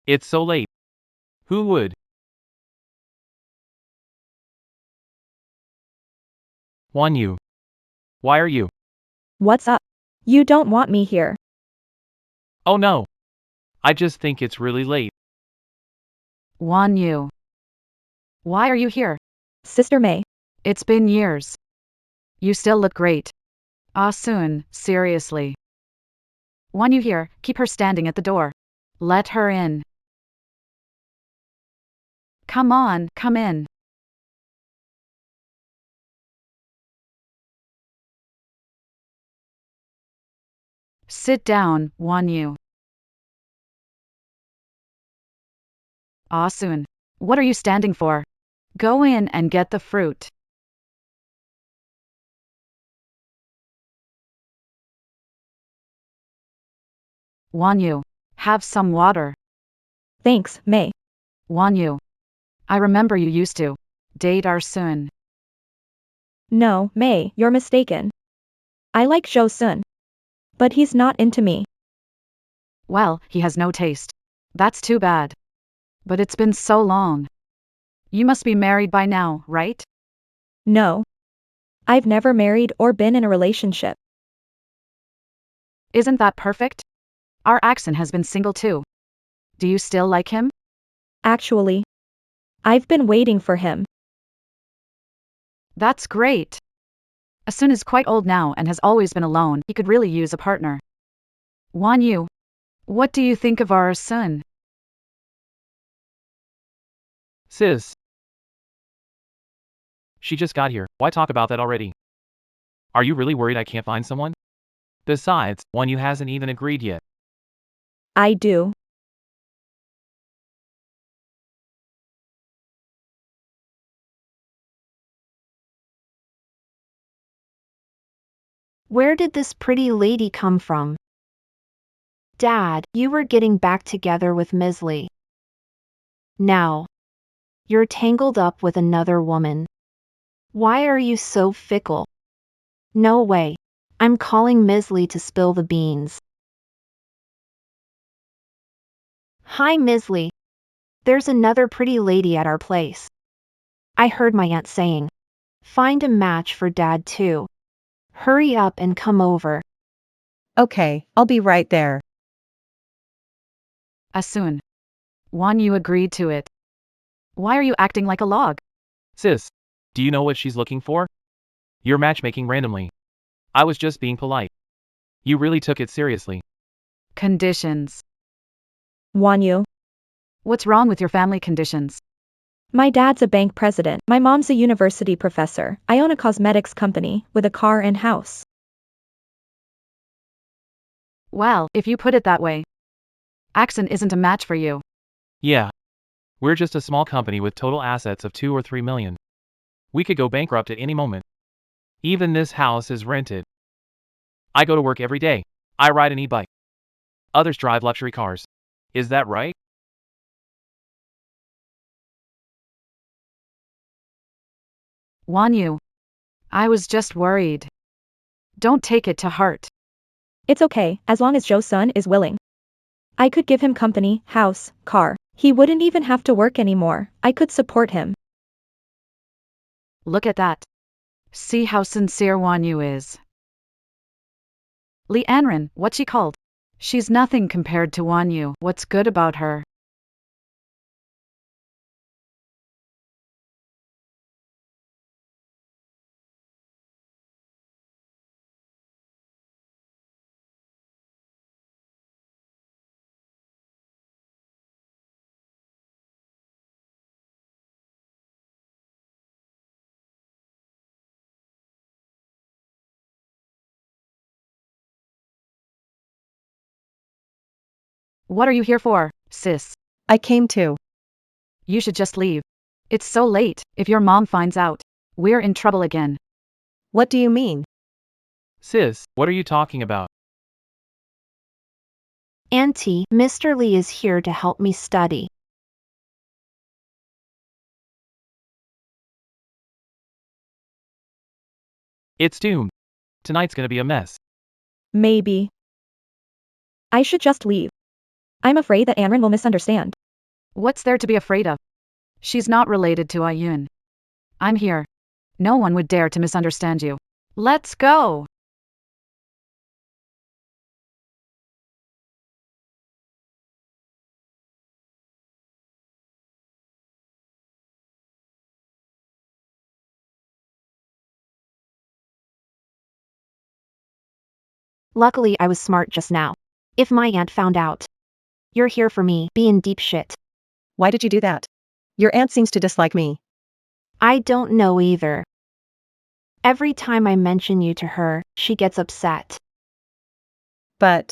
It's so late. Who would? One you. Why are you? What's up? You don't want me here. Oh no. I just think it's really late. Wan Yu. Why are you here? Sister May. It's been years. You still look great. Soon, seriously. Wan Yu here, keep her standing at the door. Let her in. Come on, come in. Sit down, Wan Yu. Soon. What are you standing for? Go in and get the fruit. Wan Yu. Have some water. Thanks, May. Wan Yu. I remember you used to date our Sun. No, May, you're mistaken. I like Jo Sun. But he's not into me. Well, he has no taste. That's too bad. But it's been so long. You must be married by now, right? No. I've never married or been in a relationship. Isn't that perfect? Our Axon has been single too. Do you still like him? Actually, I've been waiting for him. That's great. Asun is quite old now and has always been alone. He could really use a partner. Wan Yu. What do you think of our Asun? Sis. She just got here. Why talk about that already? Are you really worried I can't find someone? Besides, one you hasn't even agreed yet. I do. Where did this pretty lady come from? Dad, you were getting back together with Misley. Now, you're tangled up with another woman. Why are you so fickle? No way. I'm calling Misley to spill the beans. Hi, Misley. There's another pretty lady at our place. I heard my aunt saying. Find a match for Dad too. Hurry up and come over. Okay, I'll be right there. Asun. Wan Yu agreed to it. Why are you acting like a log? Sis. Do you know what she's looking for? You're matchmaking randomly. I was just being polite. You really took it seriously. Conditions. Wan Yu. What's wrong with your family conditions? My dad's a bank president. My mom's a university professor. I own a cosmetics company with a car and house. Well, if you put it that way. Axon isn't a match for you. Yeah. We're just a small company with total assets of 2 or 3 million. We could go bankrupt at any moment. Even this house is rented. I go to work every day. I ride an e-bike. Others drive luxury cars. Is that right? Wanyu. I was just worried. Don't take it to heart. It's okay, as long as Joe-sun is willing. I could give him company, house, car. He wouldn't even have to work anymore. I could support him. Look at that. See how sincere Wanyu is. Lee Anran, what's she called? She's nothing compared to Wanyu. What's good about her? What are you here for, sis? I came to. You should just leave. It's so late. If your mom finds out, we're in trouble again. What do you mean? Sis, what are you talking about? Auntie, Mr. Lee is here to help me study. It's doomed. Tonight's gonna be a mess. Maybe. I should just leave. I'm afraid that Anran will misunderstand. What's there to be afraid of? She's not related to Ayun. I'm here. No one would dare to misunderstand you. Let's go! Luckily I was smart just now. If my aunt found out, you're here for me, be in deep shit. Why did you do that? Your aunt seems to dislike me. I don't know either. Every time I mention you to her, she gets upset. But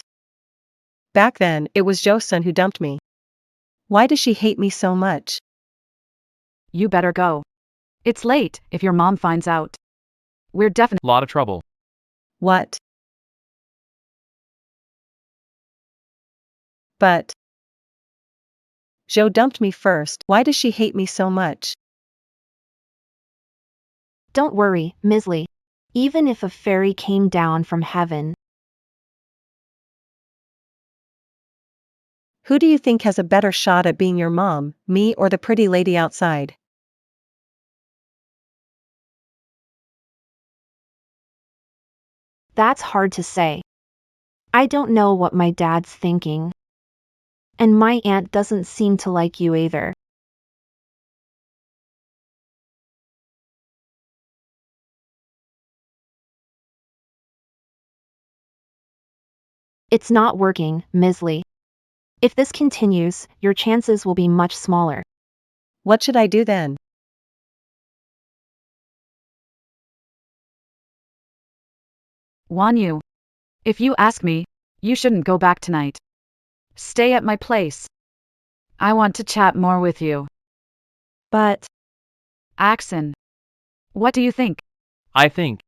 back then, it was Joe-sun who dumped me. Why does she hate me so much? You better go. It's late if your mom finds out. We're definitely Lot of trouble. What? But Joe dumped me first. Why does she hate me so much? Don't worry, Ms. Lee. Even if a fairy came down from heaven, Who do you think has a better shot at being your mom, me or the pretty lady outside? that's hard to say. I don't know what my dad's thinking. And my aunt doesn't seem to like you either. It's not working, Ms. Lee. If this continues, your chances will be much smaller. What should I do then? Wanyu. If you ask me, you shouldn't go back tonight. Stay at my place. I want to chat more with you. But, Axon. What do you think? I think.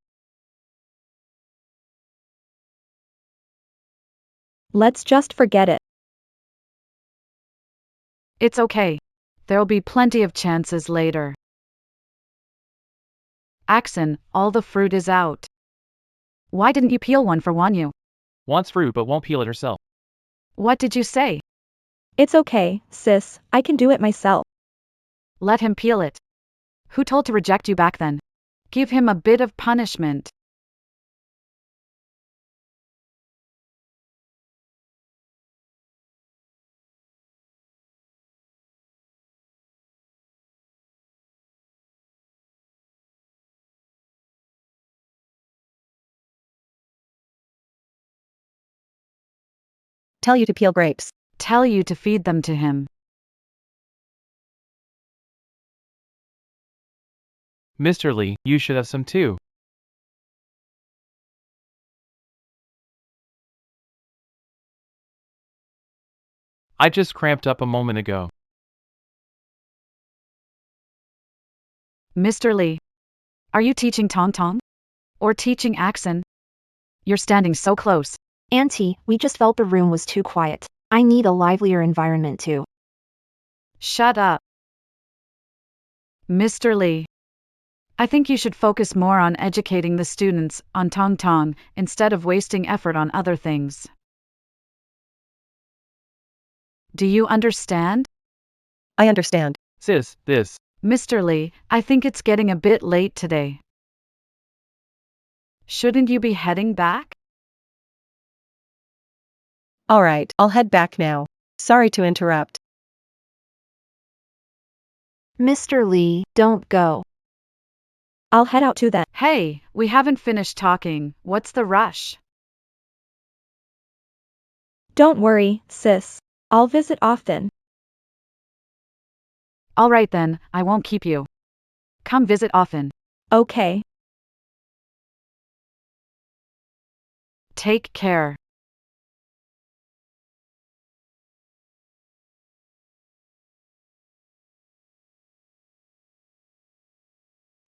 let's just forget it. It's okay. There'll be plenty of chances later. Axon, all the fruit is out. Why didn't you peel one for Wanyu? Wants fruit but won't peel it herself. What did you say? It's okay, sis, I can do it myself. Let him peel it. Who told to reject you back then? Give him a bit of punishment. Tell you to peel grapes. Tell you to feed them to him. Mr. Lee, you should have some too. I just cramped up a moment ago. Mr. Lee. Are you teaching Tong Tong? Or teaching Axon? You're standing so close. Auntie, we just felt the room was too quiet. I need a livelier environment too. Shut up. Mr. Lee. I think you should focus more on educating the students on Tong Tong instead of wasting effort on other things. Do you understand? I understand. Sis, this. Mr. Lee, I think it's getting a bit late today. Shouldn't you be heading back? Alright, I'll head back now. Sorry to interrupt. Mr. Lee, don't go. I'll head out too then. Hey, we haven't finished talking. What's the rush? Don't worry, sis. I'll visit often. All right then, I won't keep you. Come visit often. Okay. Take care.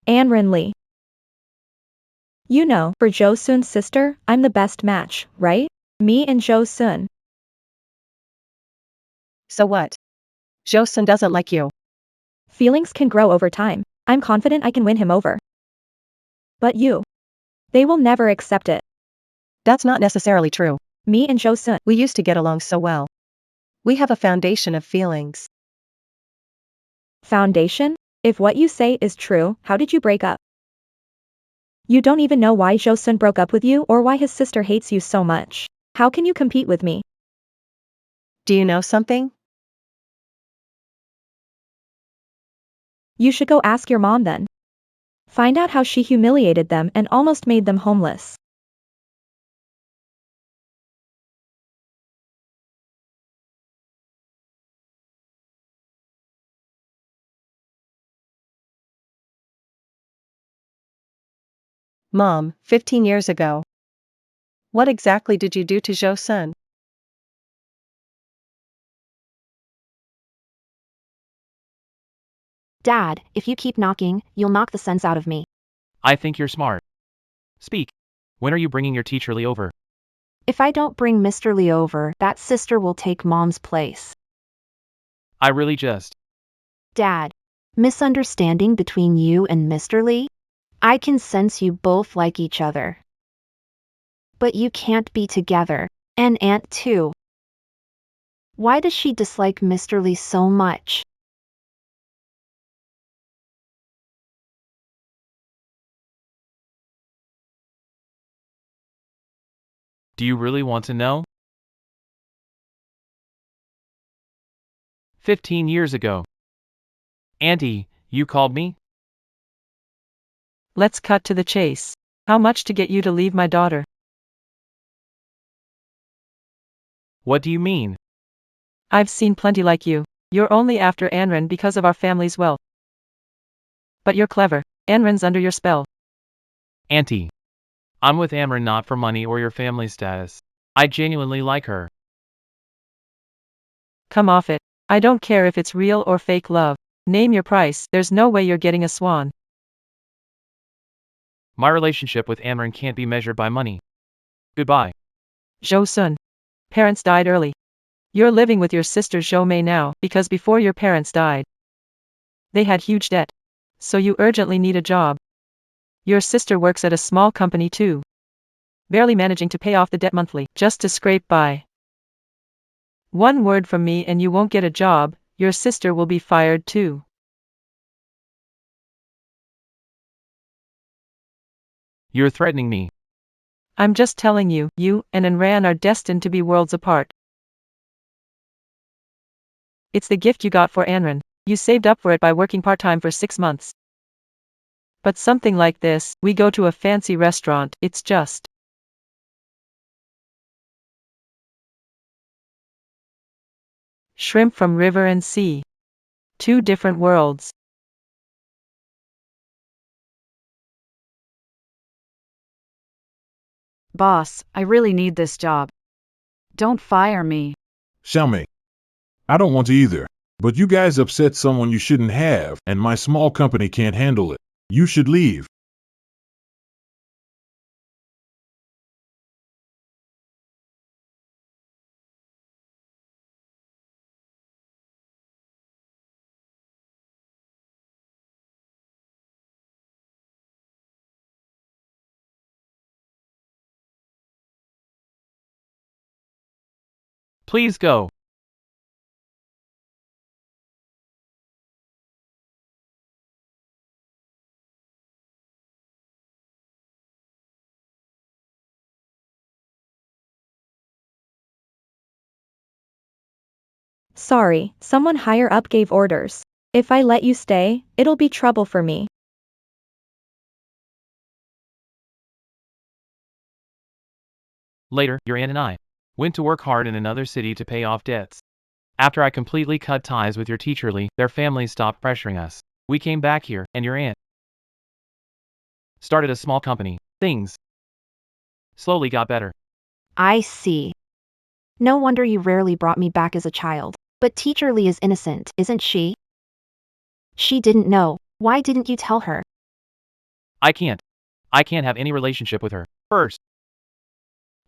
Anrin Lee. You know, for Jo Sun's sister, I'm the best match, right? Me and Jo Sun. So what? Joseon doesn't like you. Feelings can grow over time. I'm confident I can win him over. But you. They will never accept it. That's not necessarily true. Me and Jo Sun. We used to get along so well. We have a foundation of feelings. Foundation? If what you say is true, how did you break up? You don't even know why Jo Sun broke up with you or why his sister hates you so much. How can you compete with me? Do you know something? You should go ask your mom then. Find out how she humiliated them and almost made them homeless. Mom, 15 years ago. What exactly did you do to Joseon? Dad, if you keep knocking, you'll knock the sense out of me. I think you're smart. Speak. When are you bringing your teacher Lee over? If I don't bring Mr. Lee over, that sister will take Mom's place. I really just. Dad, misunderstanding between you and Mr. Lee? I can sense you both like each other. But you can't be together, and Aunt too. Why does she dislike Mr. Lee so much? Do you really want to know? 15 years ago. Auntie, you called me? Let's cut to the chase. How much to get you to leave my daughter? What do you mean? I've seen plenty like you. You're only after Anren because of our family's wealth. But you're clever. Anren's under your spell. Auntie. I'm with Amran not for money or your family status. I genuinely like her. Come off it. I don't care if it's real or fake love. Name your price. There's no way you're getting a swan. My relationship with Amran can't be measured by money. Goodbye. Jo Sun. Parents died early. You're living with your sister Jo Mei now, because before your parents died, they had huge debt. So you urgently need a job. Your sister works at a small company too. Barely managing to pay off the debt monthly, just to scrape by. One word from me and you won't get a job, your sister will be fired too. You're threatening me. I'm just telling you, you and Anran are destined to be worlds apart. It's the gift you got for Anran. You saved up for it by working part-time for 6 months. But something like this, we go to a fancy restaurant, it's just shrimp from river and sea. 2 different worlds. Boss, I really need this job. Don't fire me. Xiaomei. I don't want to either. But you guys upset someone you shouldn't have, and my small company can't handle it. You should leave. Please go. Sorry, someone higher up gave orders. If I let you stay, it'll be trouble for me. Later, your aunt and I went to work hard in another city to pay off debts. After I completely cut ties with your teacher Lee, their family stopped pressuring us. We came back here, and your aunt started a small company. Things slowly got better. I see. No wonder you rarely brought me back as a child. But teacher Lee is innocent, isn't she? She didn't know. Why didn't you tell her? I can't have any relationship with her. First,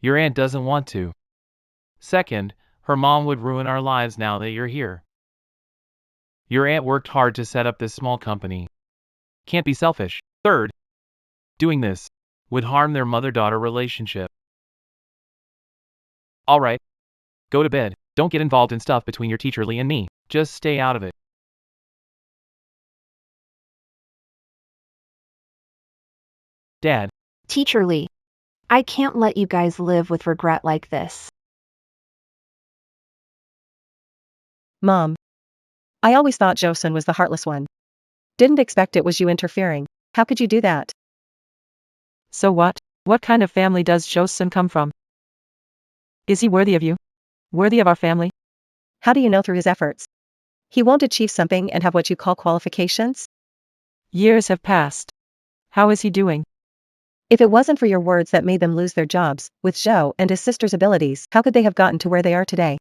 your aunt doesn't want to. Second, her mom would ruin our lives now that you're here. Your aunt worked hard to set up this small company. Can't be selfish. Third, doing this would harm their mother-daughter relationship. Alright, go to bed. Don't get involved in stuff between your teacher Lee and me. Just stay out of it. Dad. Teacher Lee. I can't let you guys live with regret like this. Mom. I always thought Joseon was the heartless one. Didn't expect it was you interfering. How could you do that? So what? What kind of family does Joseon come from? Is he worthy of you? Worthy of our family? How do you know through his efforts? He won't achieve something and have what you call qualifications? Years have passed. How is he doing? If it wasn't for your words that made them lose their jobs, with Zhou and his sister's abilities, how could they have gotten to where they are today?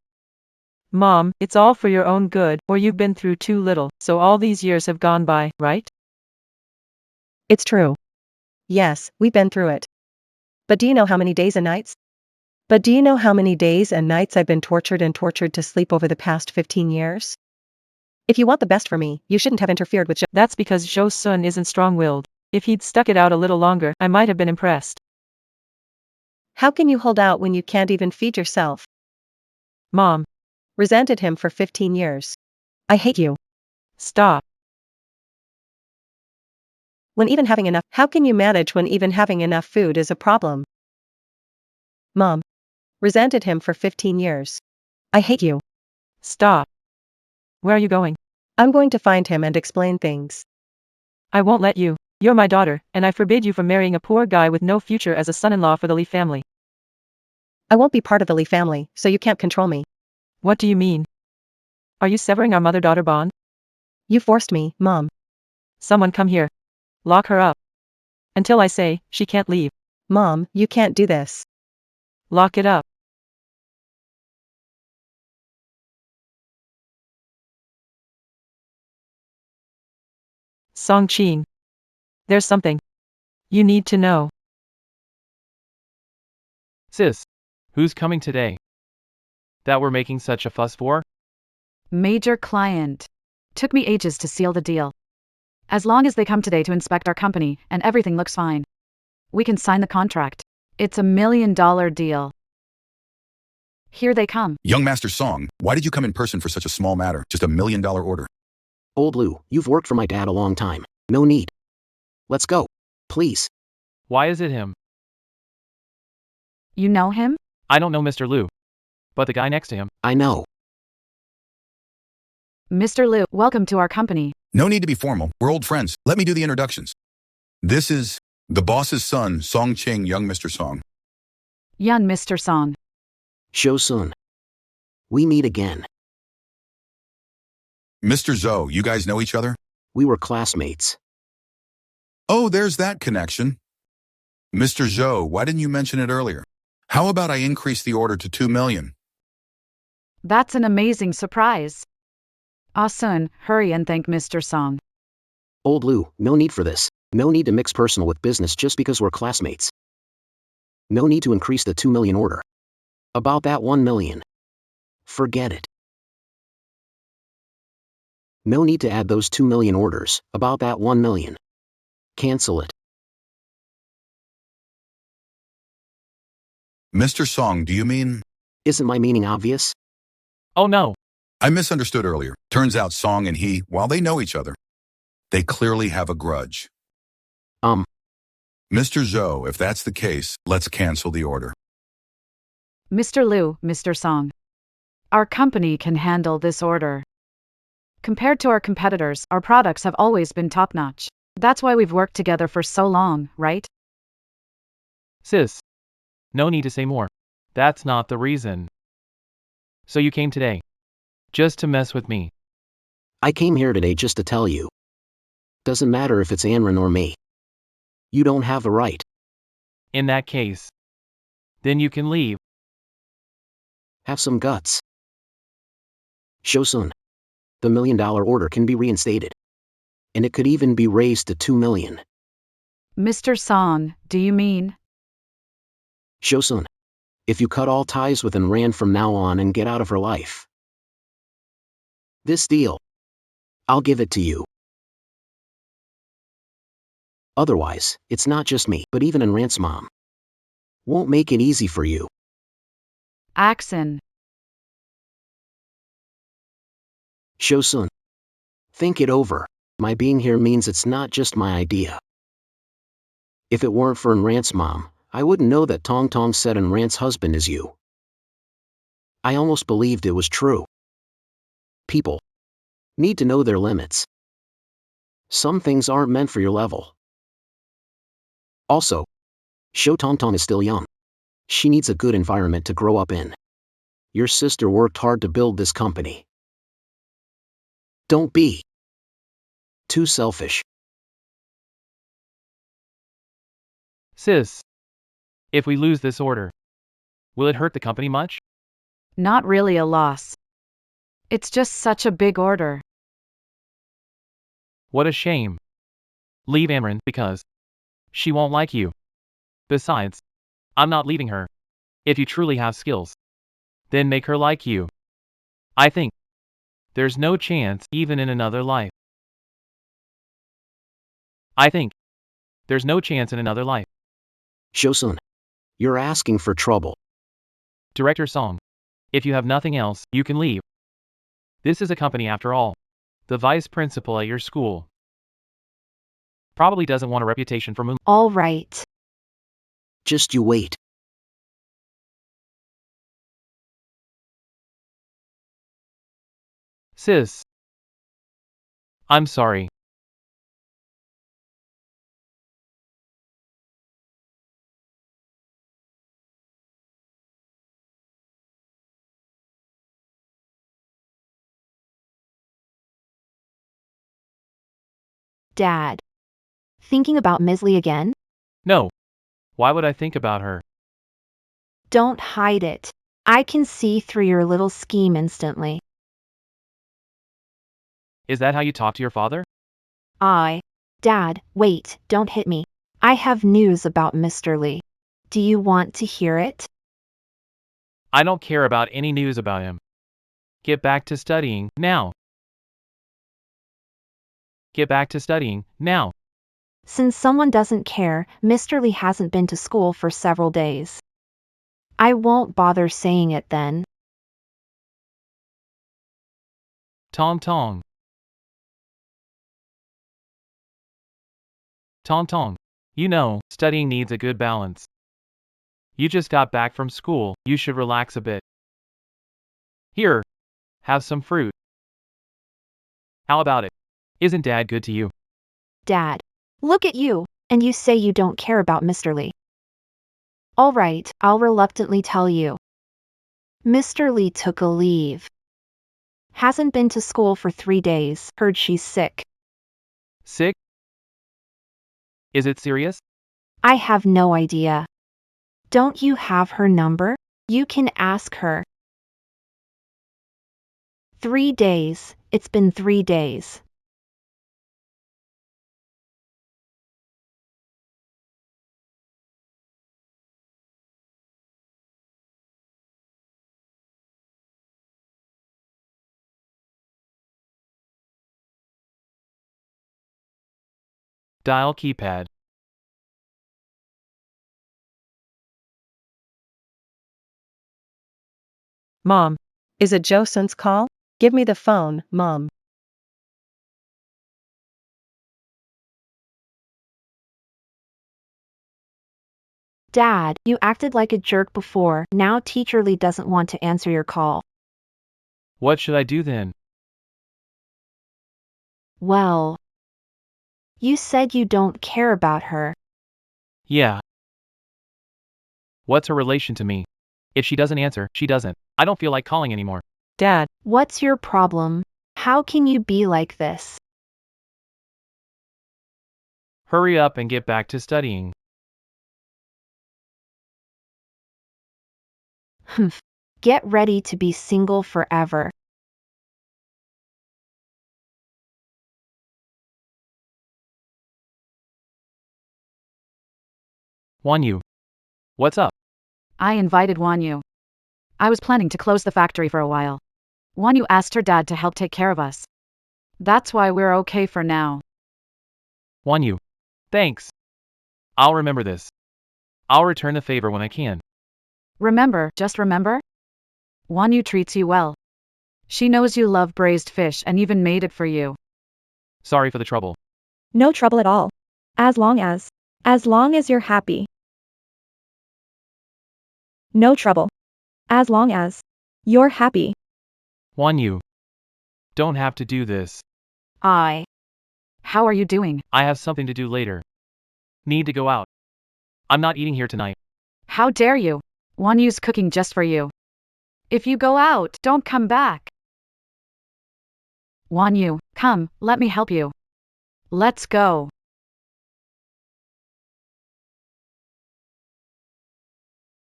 Mom, it's all for your own good, or you've been through too little, so all these years have gone by, right? It's true. Yes, we've been through it. But do you know how many days and nights? I've been tortured to sleep over the past 15 years? If you want the best for me, you shouldn't have interfered with Zhou. That's because Joseon isn't strong-willed. If he'd stuck it out a little longer, I might have been impressed. How can you hold out when you can't even feed yourself? Mom. Resented him for 15 years. I hate you. Stop. How can you manage when even having enough food is a problem? Mom. Resented him for 15 years. I hate you. Stop. Where are you going? I'm going to find him and explain things. I won't let you. You're my daughter, and I forbid you from marrying a poor guy with no future as a son-in-law for the Lee family. I won't be part of the Lee family, so you can't control me. What do you mean? Are you severing our mother-daughter bond? You forced me, Mom. Someone come here. Lock her up. Until I say, she can't leave. Mom, you can't do this. Lock it up. Song-chin. There's something you need to know. Sis, who's coming today? That we're making such a fuss for? Major client. Took me ages to seal the deal. As long as they come today to inspect our company and everything looks fine, we can sign the contract. It's $1 million deal. Here they come. Young Master Song, why did you come in person for such a small matter? Just $1 million order. Old Lou, you've worked for my dad a long time. No need. Let's go. Please. Why is it him? You know him? I don't know Mr. Liu. But the guy next to him. I know. Mr. Liu, welcome to our company. No need to be formal. We're old friends. Let me do the introductions. This is the boss's son, Song Ching, young Mr. Song. Young Mr. Song. Joseon. We meet again. Mr. Zhou, you guys know each other? We were classmates. Oh, there's that connection. Mr. Zhou, why didn't you mention it earlier? How about I increase the order to 2 million? That's an amazing surprise. Ah-sun, hurry and thank Mr. Song. Old Lou, no need for this. No need to mix personal with business just because we're classmates. No need to increase the 2 million order. About that 1 million. Forget it. No need to add those 2 million orders. About that 1 million. Cancel it. Mr. Song, do you mean? Isn't my meaning obvious? Oh no. I misunderstood earlier. Turns out Song and he, while they know each other, they clearly have a grudge. Mr. Zhou, if that's the case, let's cancel the order. Mr. Liu, Mr. Song. Our company can handle this order. Compared to our competitors, our products have always been top-notch. That's why we've worked together for so long, right? Sis. No need to say more. That's not the reason. So you came today. Just to mess with me. I came here today just to tell you. Doesn't matter if it's Anran or me. You don't have the right. In that case. Then you can leave. Have some guts. Shosun. The $1 million order can be reinstated. And it could even be raised to 2 million. Mr. Song, do you mean? Shosun. If you cut all ties with Anran from now on and get out of her life. This deal. I'll give it to you. Otherwise, it's not just me, but even Anran's mom. Won't make it easy for you. Axon. Shosun. Think it over. My being here means it's not just my idea. If it weren't for Anran's mom, I wouldn't know that Tong Tong said Anran's husband is you. I almost believed it was true. People need to know their limits. Some things aren't meant for your level. Also, Shou Tong Tong is still young. She needs a good environment to grow up in. Your sister worked hard to build this company. Don't be too selfish. Sis. If we lose this order, will it hurt the company much? Not really a loss. It's just such a big order. What a shame. Leave Amran because she won't like you. Besides, I'm not leaving her. If you truly have skills, then make her like you. I think there's no chance even in another life. I think there's no chance in another life. Shosun. You're asking for trouble. Director Song. If you have nothing else, you can leave. This is a company after all. The vice principal at your school probably doesn't want a reputation for moon. All right. Just you wait. Sis. I'm sorry. Dad. Thinking about Ms. Lee again? No. Why would I think about her? Don't hide it. I can see through your little scheme instantly. Is that how you talk to your father? Dad, wait, don't hit me. I have news about Mr. Lee. Do you want to hear it? I don't care about any news about him. Get back to studying, now. Get back to studying, now. Since someone doesn't care, Mr. Lee hasn't been to school for several days. I won't bother saying it then. Tong Tong. Tong Tong. You know, studying needs a good balance. You just got back from school, you should relax a bit. Here. Have some fruit. How about it? Isn't Dad good to you? Dad. Look at you, and you say you don't care about Mr. Lee. All right, I'll reluctantly tell you. Mr. Lee took a leave. Hasn't been to school for 3 days, heard she's sick. Sick? Is it serious? I have no idea. Don't you have her number? You can ask her. 3 days, it's been 3 days. Dial keypad. Mom, Is it Jo-sun's call? Give me the phone, Mom. Dad, you acted like a jerk before, now Teacher Lee doesn't want to answer your call. What should I do then? Well, you said you don't care about her. Yeah. What's her relation to me? If she doesn't answer, she doesn't. I don't feel like calling anymore. Dad, What's your problem? How can you be like this? Hurry up and get back to studying. Humph. Get ready to be single forever. Wanyu. What's up? I invited Wanyu. I was planning to close the factory for a while. Wanyu asked her dad to help take care of us. That's why we're okay for now. Wanyu. Thanks. I'll remember this. I'll return the favor when I can. Remember, just remember? Wanyu treats you well. She knows you love braised fish and even made it for you. Sorry for the trouble. No trouble at all. As long as you're happy. No trouble. As long as you're happy. Wanyu. Don't have to do this. How are you doing? I have something to do later. Need to go out. I'm not eating here tonight. How dare you? Wanyu's cooking just for you. If you go out, don't come back. Wanyu, come, let me help you. Let's go.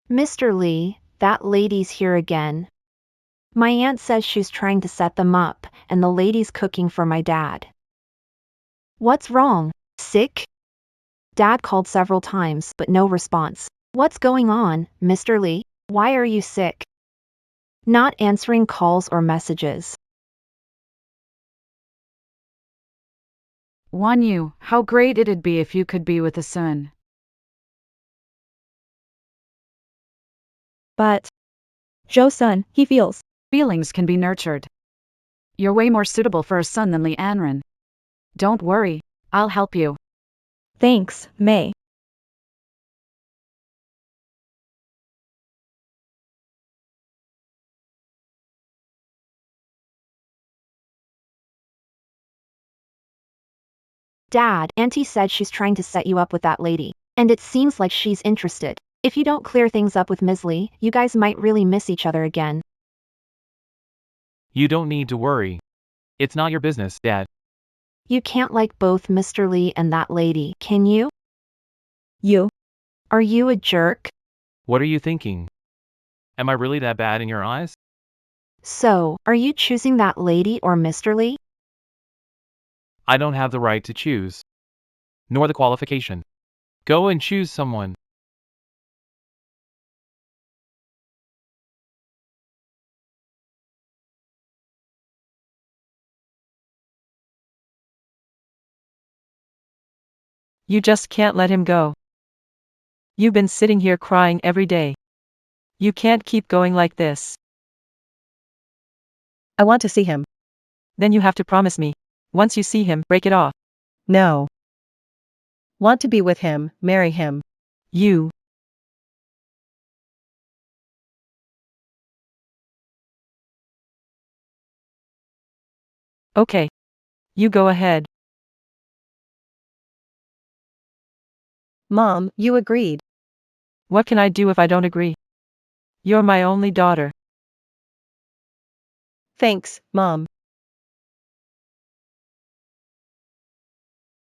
Mr. Lee, that lady's here again. My aunt says she's trying to set them up, and the lady's cooking for my dad. What's wrong? Sick? Dad called several times, but no response. What's going on, Mr. Lee? Why are you sick? Not answering calls or messages. Wanyu, how great it'd be if you could be with a son. But Jo-sun, he feels. Feelings can be nurtured. You're way more suitable for a son than Lee Anran. Don't worry, I'll help you. Thanks, May. Dad, Auntie said she's trying to set you up with that lady, and it seems like she's interested. If you don't clear things up with Ms. Lee, you guys might really miss each other again. You don't need to worry. It's not your business, Dad. You can't like both Mr. Lee and that lady, can you? You. Are you a jerk? What are you thinking? Am I really that bad in your eyes? So, are you choosing that lady or Mr. Lee? I don't have the right to choose. Nor the qualification. Go and choose someone. you just can't let him go. You've been sitting here crying every day. You can't keep going like this. I want to see him. Then you have to promise me. Once you see him, break it off. No. Want to be with him, marry him. You. Okay. You go ahead. Mom, you agreed. What can I do if I don't agree? You're my only daughter. Thanks, Mom.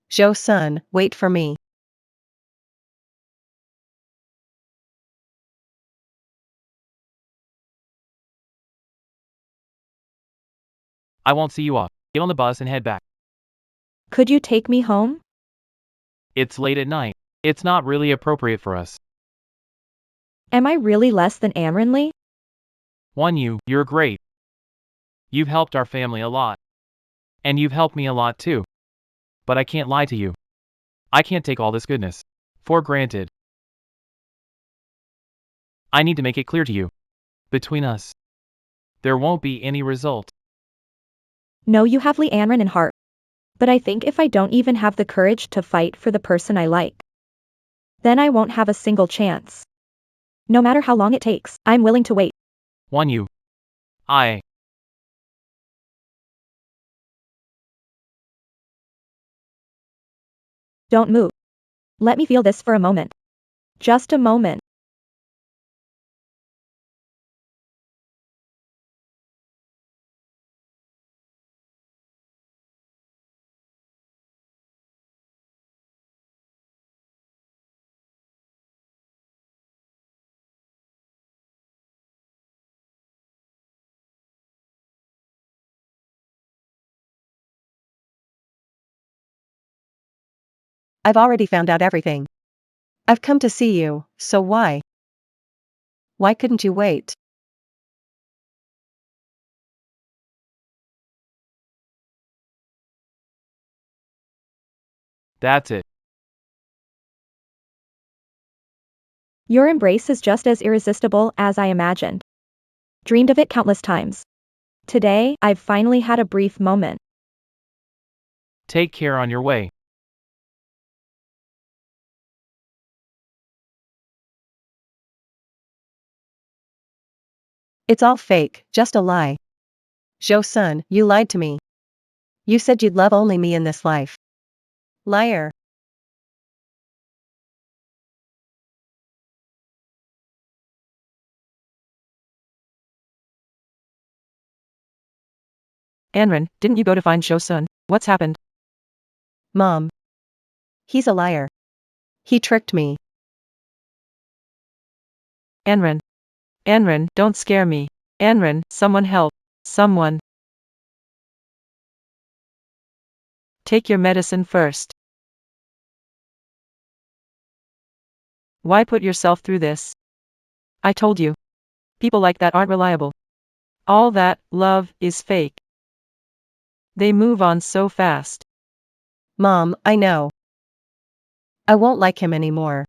Jo-sun, wait for me. I won't see you off. Get on the bus and head back. Could you take me home? It's late at night. It's not really appropriate for us. Am I really less than Amran Lee? You're great. You've helped our family a lot. And you've helped me a lot too. But I can't lie to you. I can't take all this goodness for granted. I need to make it clear to you. Between us, There won't be any result. No, you have Leanne in heart. But I think if I don't even have the courage to fight for the person I like, then I won't have a single chance. No matter how long it takes, I'm willing to wait. Won you. I. Don't move. Let me feel this for a moment. Just a moment. I've already found out everything. I've come to see you, so why? Why couldn't you wait? That's it. Your embrace is just as irresistible as I imagined. Dreamed of it countless times. Today, I've finally had a brief moment. Take care on your way. It's all fake, just a lie. Jo-sun, you lied to me. You said you'd love only me in this life. Liar. Anran, didn't you go to find Jo-sun? What's happened? Mom. He's a liar. He tricked me. Anran. Anran, don't scare me. Anran, someone help. Someone. Take your medicine first. Why put yourself through this? I told you. People like that aren't reliable. All that love is fake. They move on so fast. Mom, I know. I won't like him anymore.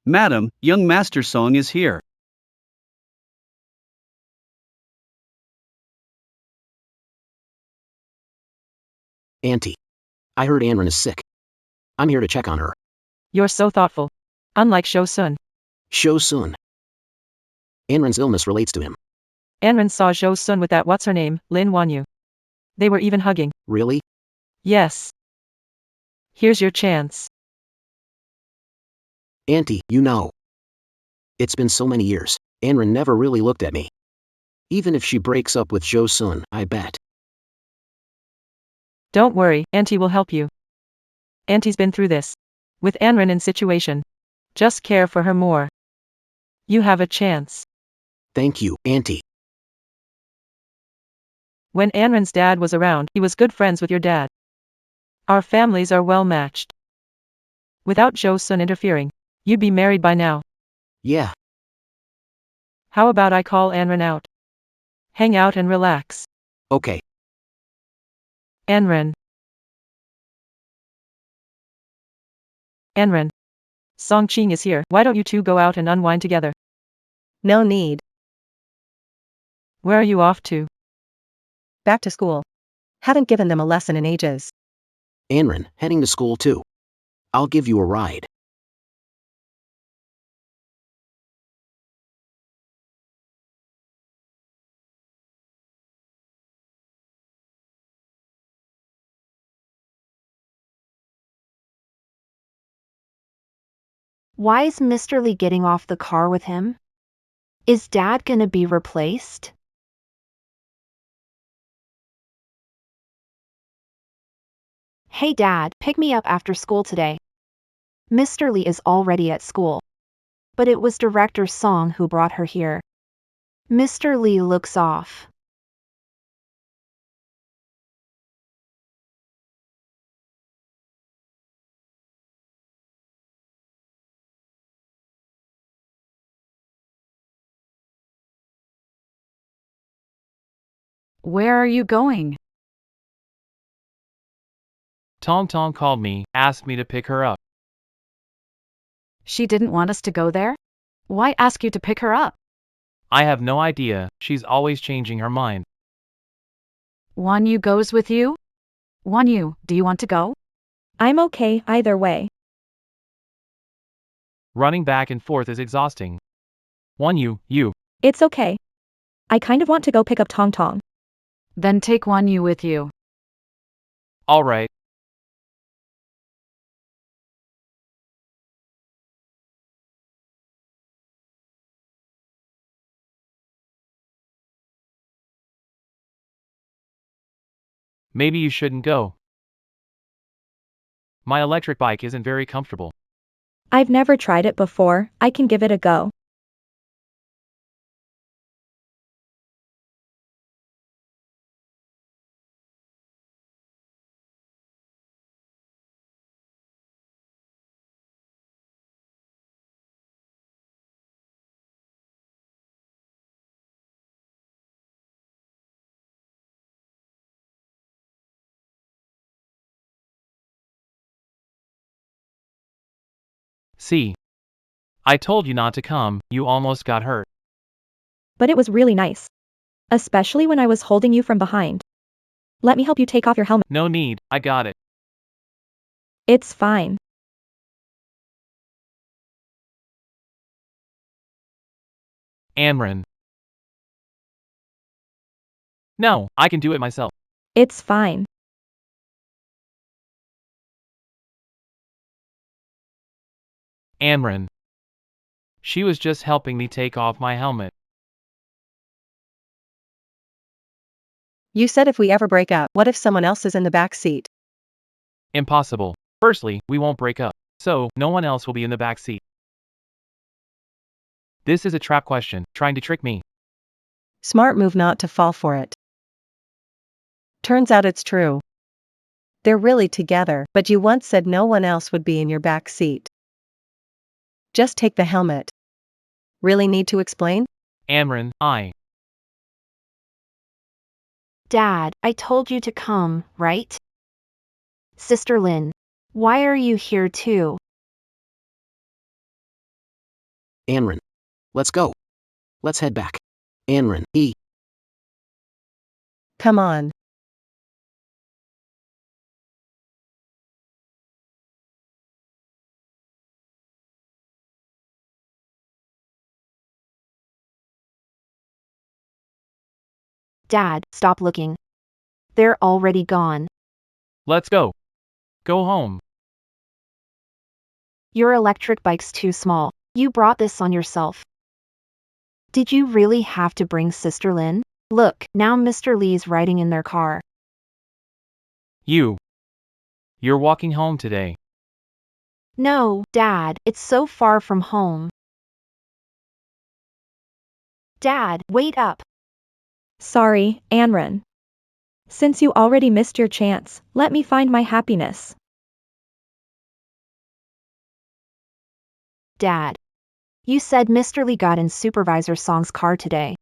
Madam, young Master Song is here. Auntie. I heard Anran is sick. I'm here to check on her. You're so thoughtful. Unlike Jo-sun. Jo-sun. Anran's illness relates to him. Anran saw Jo-sun with that what's-her-name, Lin Wanyu. They were even hugging. Really? Yes. Here's your chance. Auntie, you know. It's been so many years. Anran never really looked at me. Even if she breaks up with Jo-sun, I bet. Don't worry, Auntie will help you. Auntie's been through this. With Anran in situation. Just care for her more. You have a chance. Thank you, Auntie. When Anran's dad was around, he was good friends with your dad. Our families are well matched. Without Jo-sun interfering, you'd be married by now. Yeah. How about I call Anran out? Hang out and relax. Okay. Anran. Anran. Song-ching is here. Why don't you two go out and unwind together? No need. Where are you off to? Back to school. Haven't given them a lesson in ages. Anran, heading to school too. I'll give you a ride. Why is Mr. Lee getting off the car with him? Is Dad gonna be replaced? Hey Dad, pick me up after school today. Mr. Lee is already at school. But it was Director Song who brought her here. Mr. Lee looks off. Where are you going? Tong Tong called me, asked me to pick her up. She didn't want us to go there? Why ask you to pick her up? I have no idea, she's always changing her mind. Wanyu goes with you? Wanyu, do you want to go? I'm okay either way. Running back and forth is exhausting. You. It's okay. I kind of want to go pick up Tong Tong. Then take Wanyu with you. Alright. Maybe you shouldn't go. My electric bike isn't very comfortable. I've never tried it before, I can give it a go. See. I told you not to come, you almost got hurt. But it was really nice. Especially when I was holding you from behind. Let me help you take off your helmet. No need, I got it. It's fine. Amran. No, I can do it myself. It's fine. Amran. She was just helping me take off my helmet. You said if we ever break up, what if someone else is in the back seat? Impossible. Firstly, we won't break up, so no one else will be in the back seat. This is a trap question, trying to trick me. Smart move not to fall for it. Turns out it's true. They're really together, but you once said no one else would be in your back seat. Just take the helmet. Really need to explain? Amran, Dad, I told you to come, right? Sister Lynn, why are you here too? Anran. Let's go. Let's head back. Anran, Come on. Dad, stop looking. They're already gone. Let's go. Go home. Your electric bike's too small. You brought this on yourself. Did you really have to bring Sister Lynn? Look, now Mr. Lee's riding in their car. You're walking home today. No, Dad, it's so far from home. Dad, wait up. Sorry, Anran. Since you already missed your chance, let me find my happiness. Dad. You said Mr. Lee got in Supervisor Song's car today.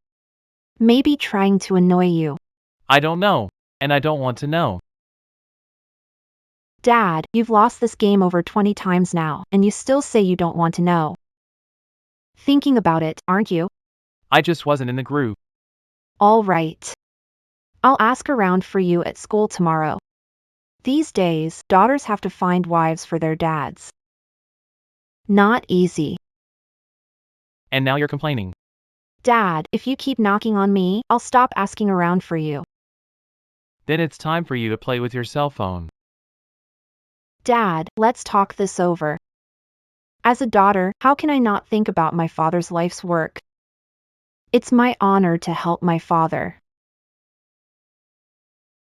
Maybe trying to annoy you. I don't know, and I don't want to know. Dad, you've lost this game over 20 times now, and you still say you don't want to know. Thinking about it, aren't you? I just wasn't in the groove. All right. I'll ask around for you at school tomorrow. These days, daughters have to find wives for their dads. Not easy. And now you're complaining. Dad, if you keep knocking on me, I'll stop asking around for you. Then it's time for you to play with your cell phone. Dad, let's talk this over. As a daughter, how can I not think about my father's life's work? It's my honor to help my father.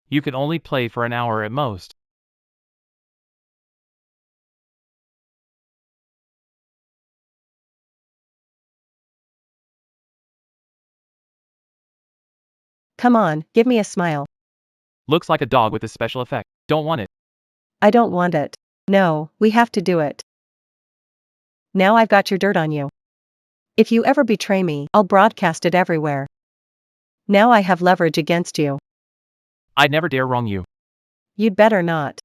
You could only play for an hour at most. Come on, give me a smile. Looks like a dog with a special effect. Don't want it. I don't want it. No, we have to do it. Now I've got your dirt on you. If you ever betray me, I'll broadcast it everywhere. Now I have leverage against you. I'd never dare wrong you. You'd better not.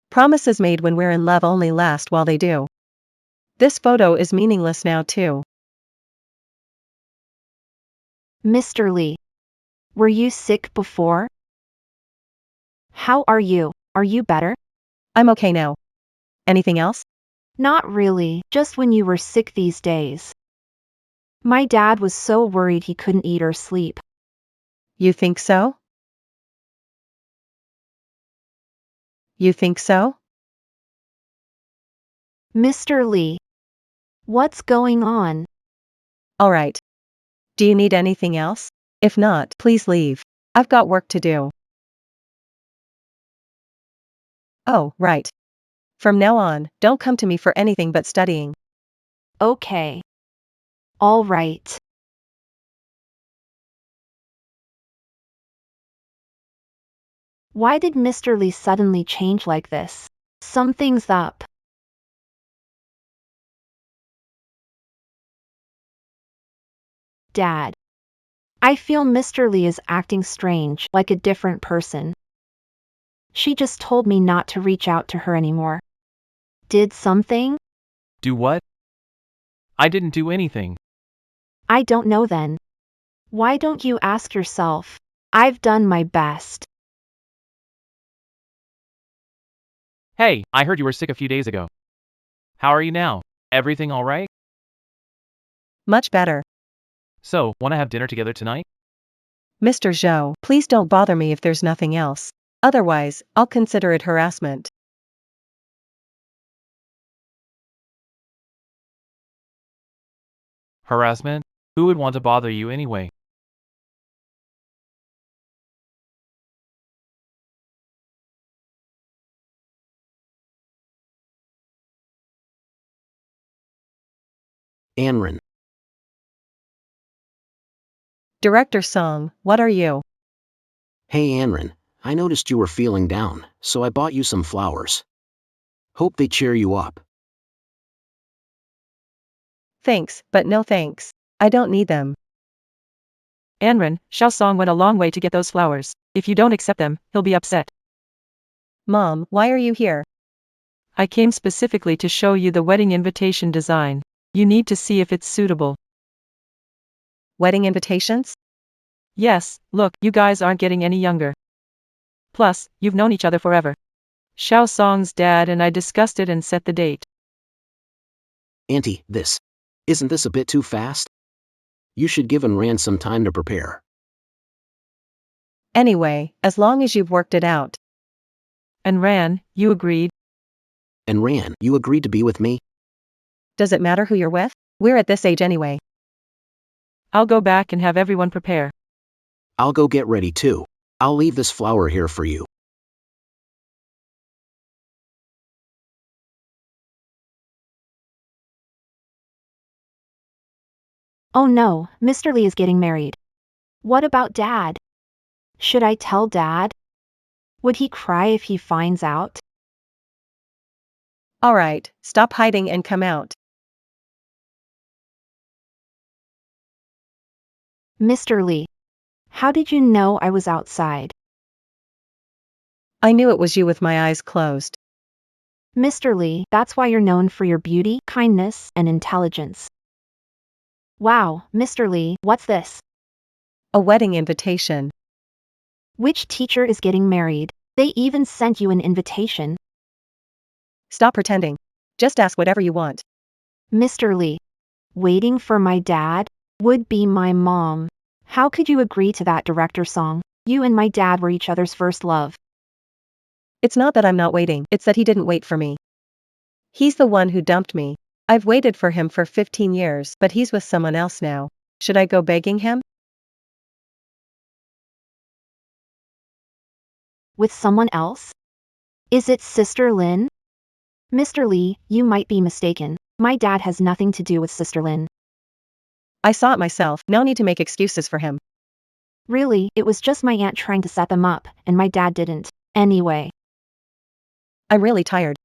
Promises made when we're in love only last while they do. This photo is meaningless now too. Mr. Lee. Were you sick before? How are you? Are you better? I'm okay now. Anything else? Not really, just when you were sick these days. My dad was so worried he couldn't eat or sleep. You think so? You think so? Mr. Lee. What's going on? All right. Do you need anything else? If not, please leave. I've got work to do. Oh, right. From now on, don't come to me for anything but studying. Okay. All right. Why did Mr. Lee suddenly change like this? Something's up. Dad. I feel Mr. Lee is acting strange, like a different person. She just told me not to reach out to her anymore. Did something? Do what? I didn't do anything. I don't know then. Why don't you ask yourself? I've done my best. Hey, I heard you were sick a few days ago. How are you now? Everything all right? Much better. So, want to have dinner together tonight? Mr. Zhou, please don't bother me if there's nothing else. Otherwise, I'll consider it harassment. Harassment? Who would want to bother you anyway? Anrin. Director Song, what are you? Hey Anrin, I noticed you were feeling down, so I bought you some flowers. Hope they cheer you up. Thanks, but no thanks. I don't need them. Anren, Xiao Song went a long way to get those flowers. If you don't accept them, he'll be upset. Mom, why are you here? I came specifically to show you the wedding invitation design. You need to see if it's suitable. Wedding invitations? Yes, look, you guys aren't getting any younger. Plus, you've known each other forever. Xiao Song's dad and I discussed it and set the date. Auntie, isn't this a bit too fast? You should give Anran some time to prepare. Anyway, as long as you've worked it out. And Ran, you agreed? Anran, you agreed to be with me? Does it matter who you're with? We're at this age anyway. I'll go back and have everyone prepare. I'll go get ready too. I'll leave this flower here for you. Oh no, Mr. Lee is getting married. What about Dad? Should I tell Dad? Would he cry if he finds out? All right, stop hiding and come out. Mr. Lee. How did you know I was outside? I knew it was you with my eyes closed. Mr. Lee, that's why you're known for your beauty, kindness, and intelligence. Wow, Mr. Lee, what's this? A wedding invitation. Which teacher is getting married? They even sent you an invitation. Stop pretending. Just ask whatever you want. Mr. Lee. Waiting for my dad? Would be my mom. How could you agree to that, Director Song? You and my dad were each other's first love. It's not that I'm not waiting, it's that he didn't wait for me. He's the one who dumped me. I've waited for him for 15 years, but he's with someone else now. Should I go begging him? With someone else? Is it Sister Lin? Mr. Lee, you might be mistaken. My dad has nothing to do with Sister Lin. I saw it myself, no need to make excuses for him. Really, it was just my aunt trying to set them up, and my dad didn't. Anyway. I'm really tired.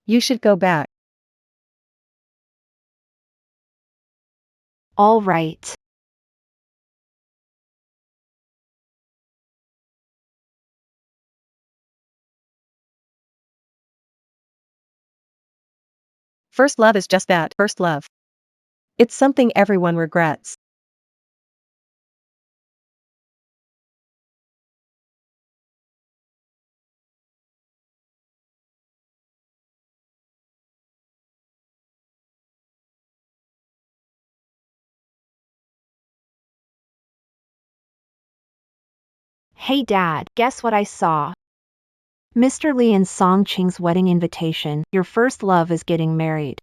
You should go back. All right. First love is just that, first love. It's something everyone regrets. Hey Dad, guess what I saw? Mr. Lee and Song Ching's wedding invitation. Your first love is getting married.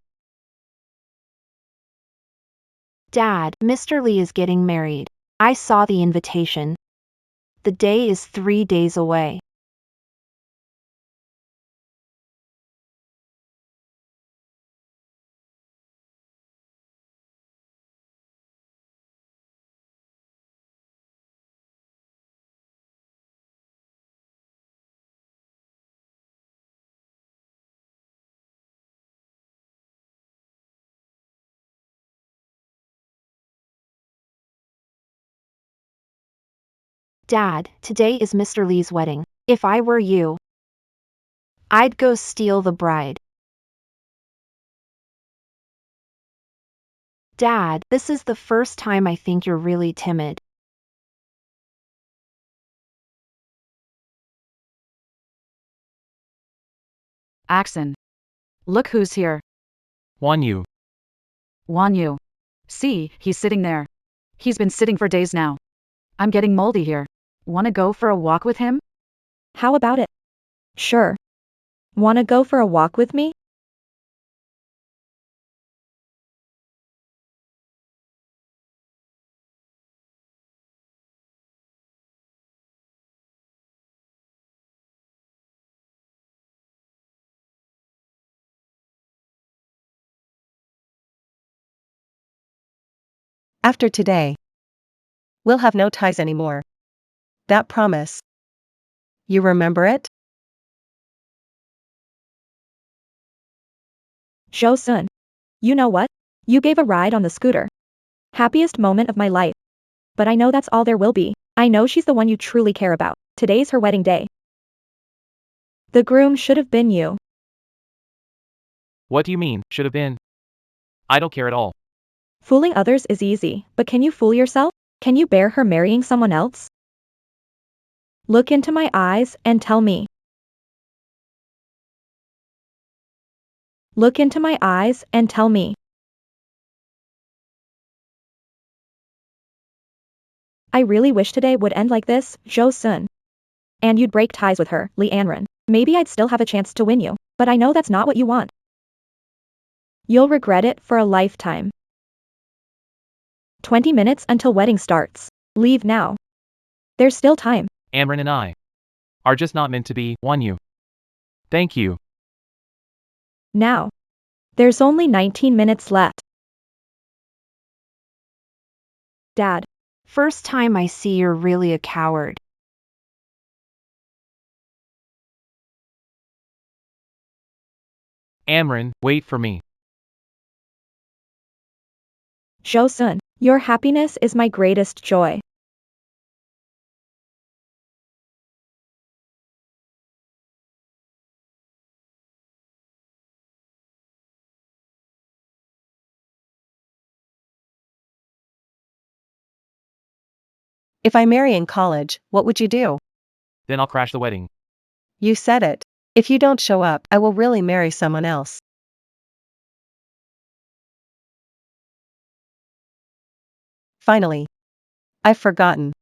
Dad, Mr. Lee is getting married. I saw the invitation. The day is 3 days away. Dad, today is Mr. Lee's wedding. If I were you, I'd go steal the bride. Dad, this is the first time I think you're really timid. Axon. Look who's here. Wan Yu. Wan Yu. See, he's sitting there. He's been sitting for days now. I'm getting moldy here. Wanna go for a walk with him? How about it? Sure. Wanna go for a walk with me? After today, we'll have no ties anymore. That promise. You remember it? Zhou-sun. You know what? You gave a ride on the scooter. Happiest moment of my life. But I know that's all there will be. I know she's the one you truly care about. Today's her wedding day. The groom should have been you. What do you mean, should have been? I don't care at all. Fooling others is easy, but can you fool yourself? Can you bear her marrying someone else? Look into my eyes and tell me. Look into my eyes and tell me. I really wish today would end like this, Zhou-sun. And you'd break ties with her, Lee Anren. Maybe I'd still have a chance to win you, but I know that's not what you want. You'll regret it for a lifetime. 20 minutes until wedding starts. Leave now. There's still time. Amran and I are just not meant to be, Wan Yu. Thank you. Now. There's only 19 minutes left. Dad. First time I see you're really a coward. Amran, wait for me. Zhou-sun, your happiness is my greatest joy. If I marry in college, what would you do? Then I'll crash the wedding. You said it. If you don't show up, I will really marry someone else. Finally. I've forgotten.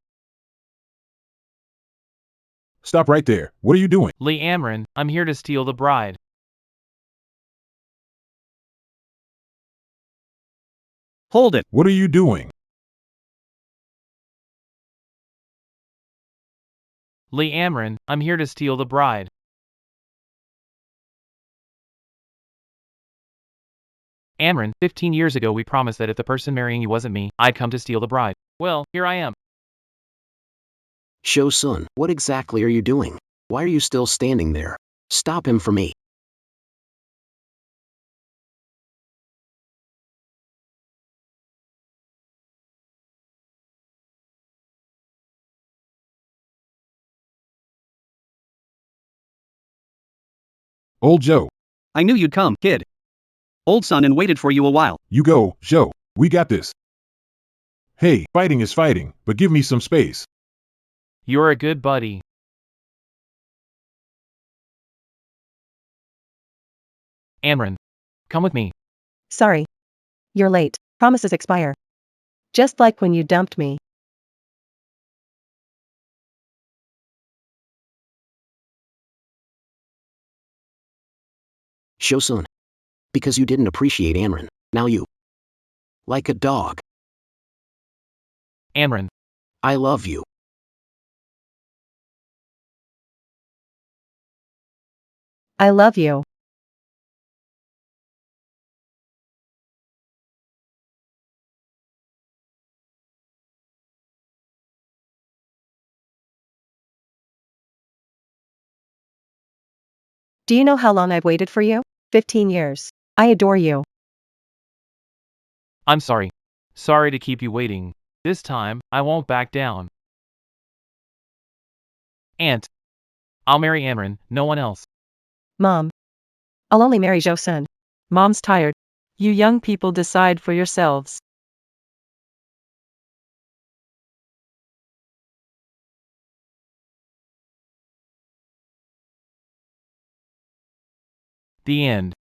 Stop right there. What are you doing? Lee Amran, I'm here to steal the bride. Hold it. What are you doing? Lee Amran, I'm here to steal the bride. Amran, 15 years ago we promised that if the person marrying you wasn't me, I'd come to steal the bride. Well, here I am. Zhou-sun, what exactly are you doing? Why are you still standing there? Stop him for me. Old Joe. I knew you'd come, kid. Old son and waited for you a while. You go, Joe. We got this. Hey, fighting is fighting, but give me some space. You're a good buddy. Amran, come with me. Sorry. You're late. Promises expire. Just like when you dumped me. Shosun. Because you didn't appreciate Amran, now you. Like a dog. Amran, I love you. I love you. Do you know how long I've waited for you? 15 years. I adore you. I'm sorry. Sorry to keep you waiting. This time, I won't back down. Aunt, I'll marry Amran, no one else. Mom. I'll only marry Josun. Mom's tired. You young people decide for yourselves. The end.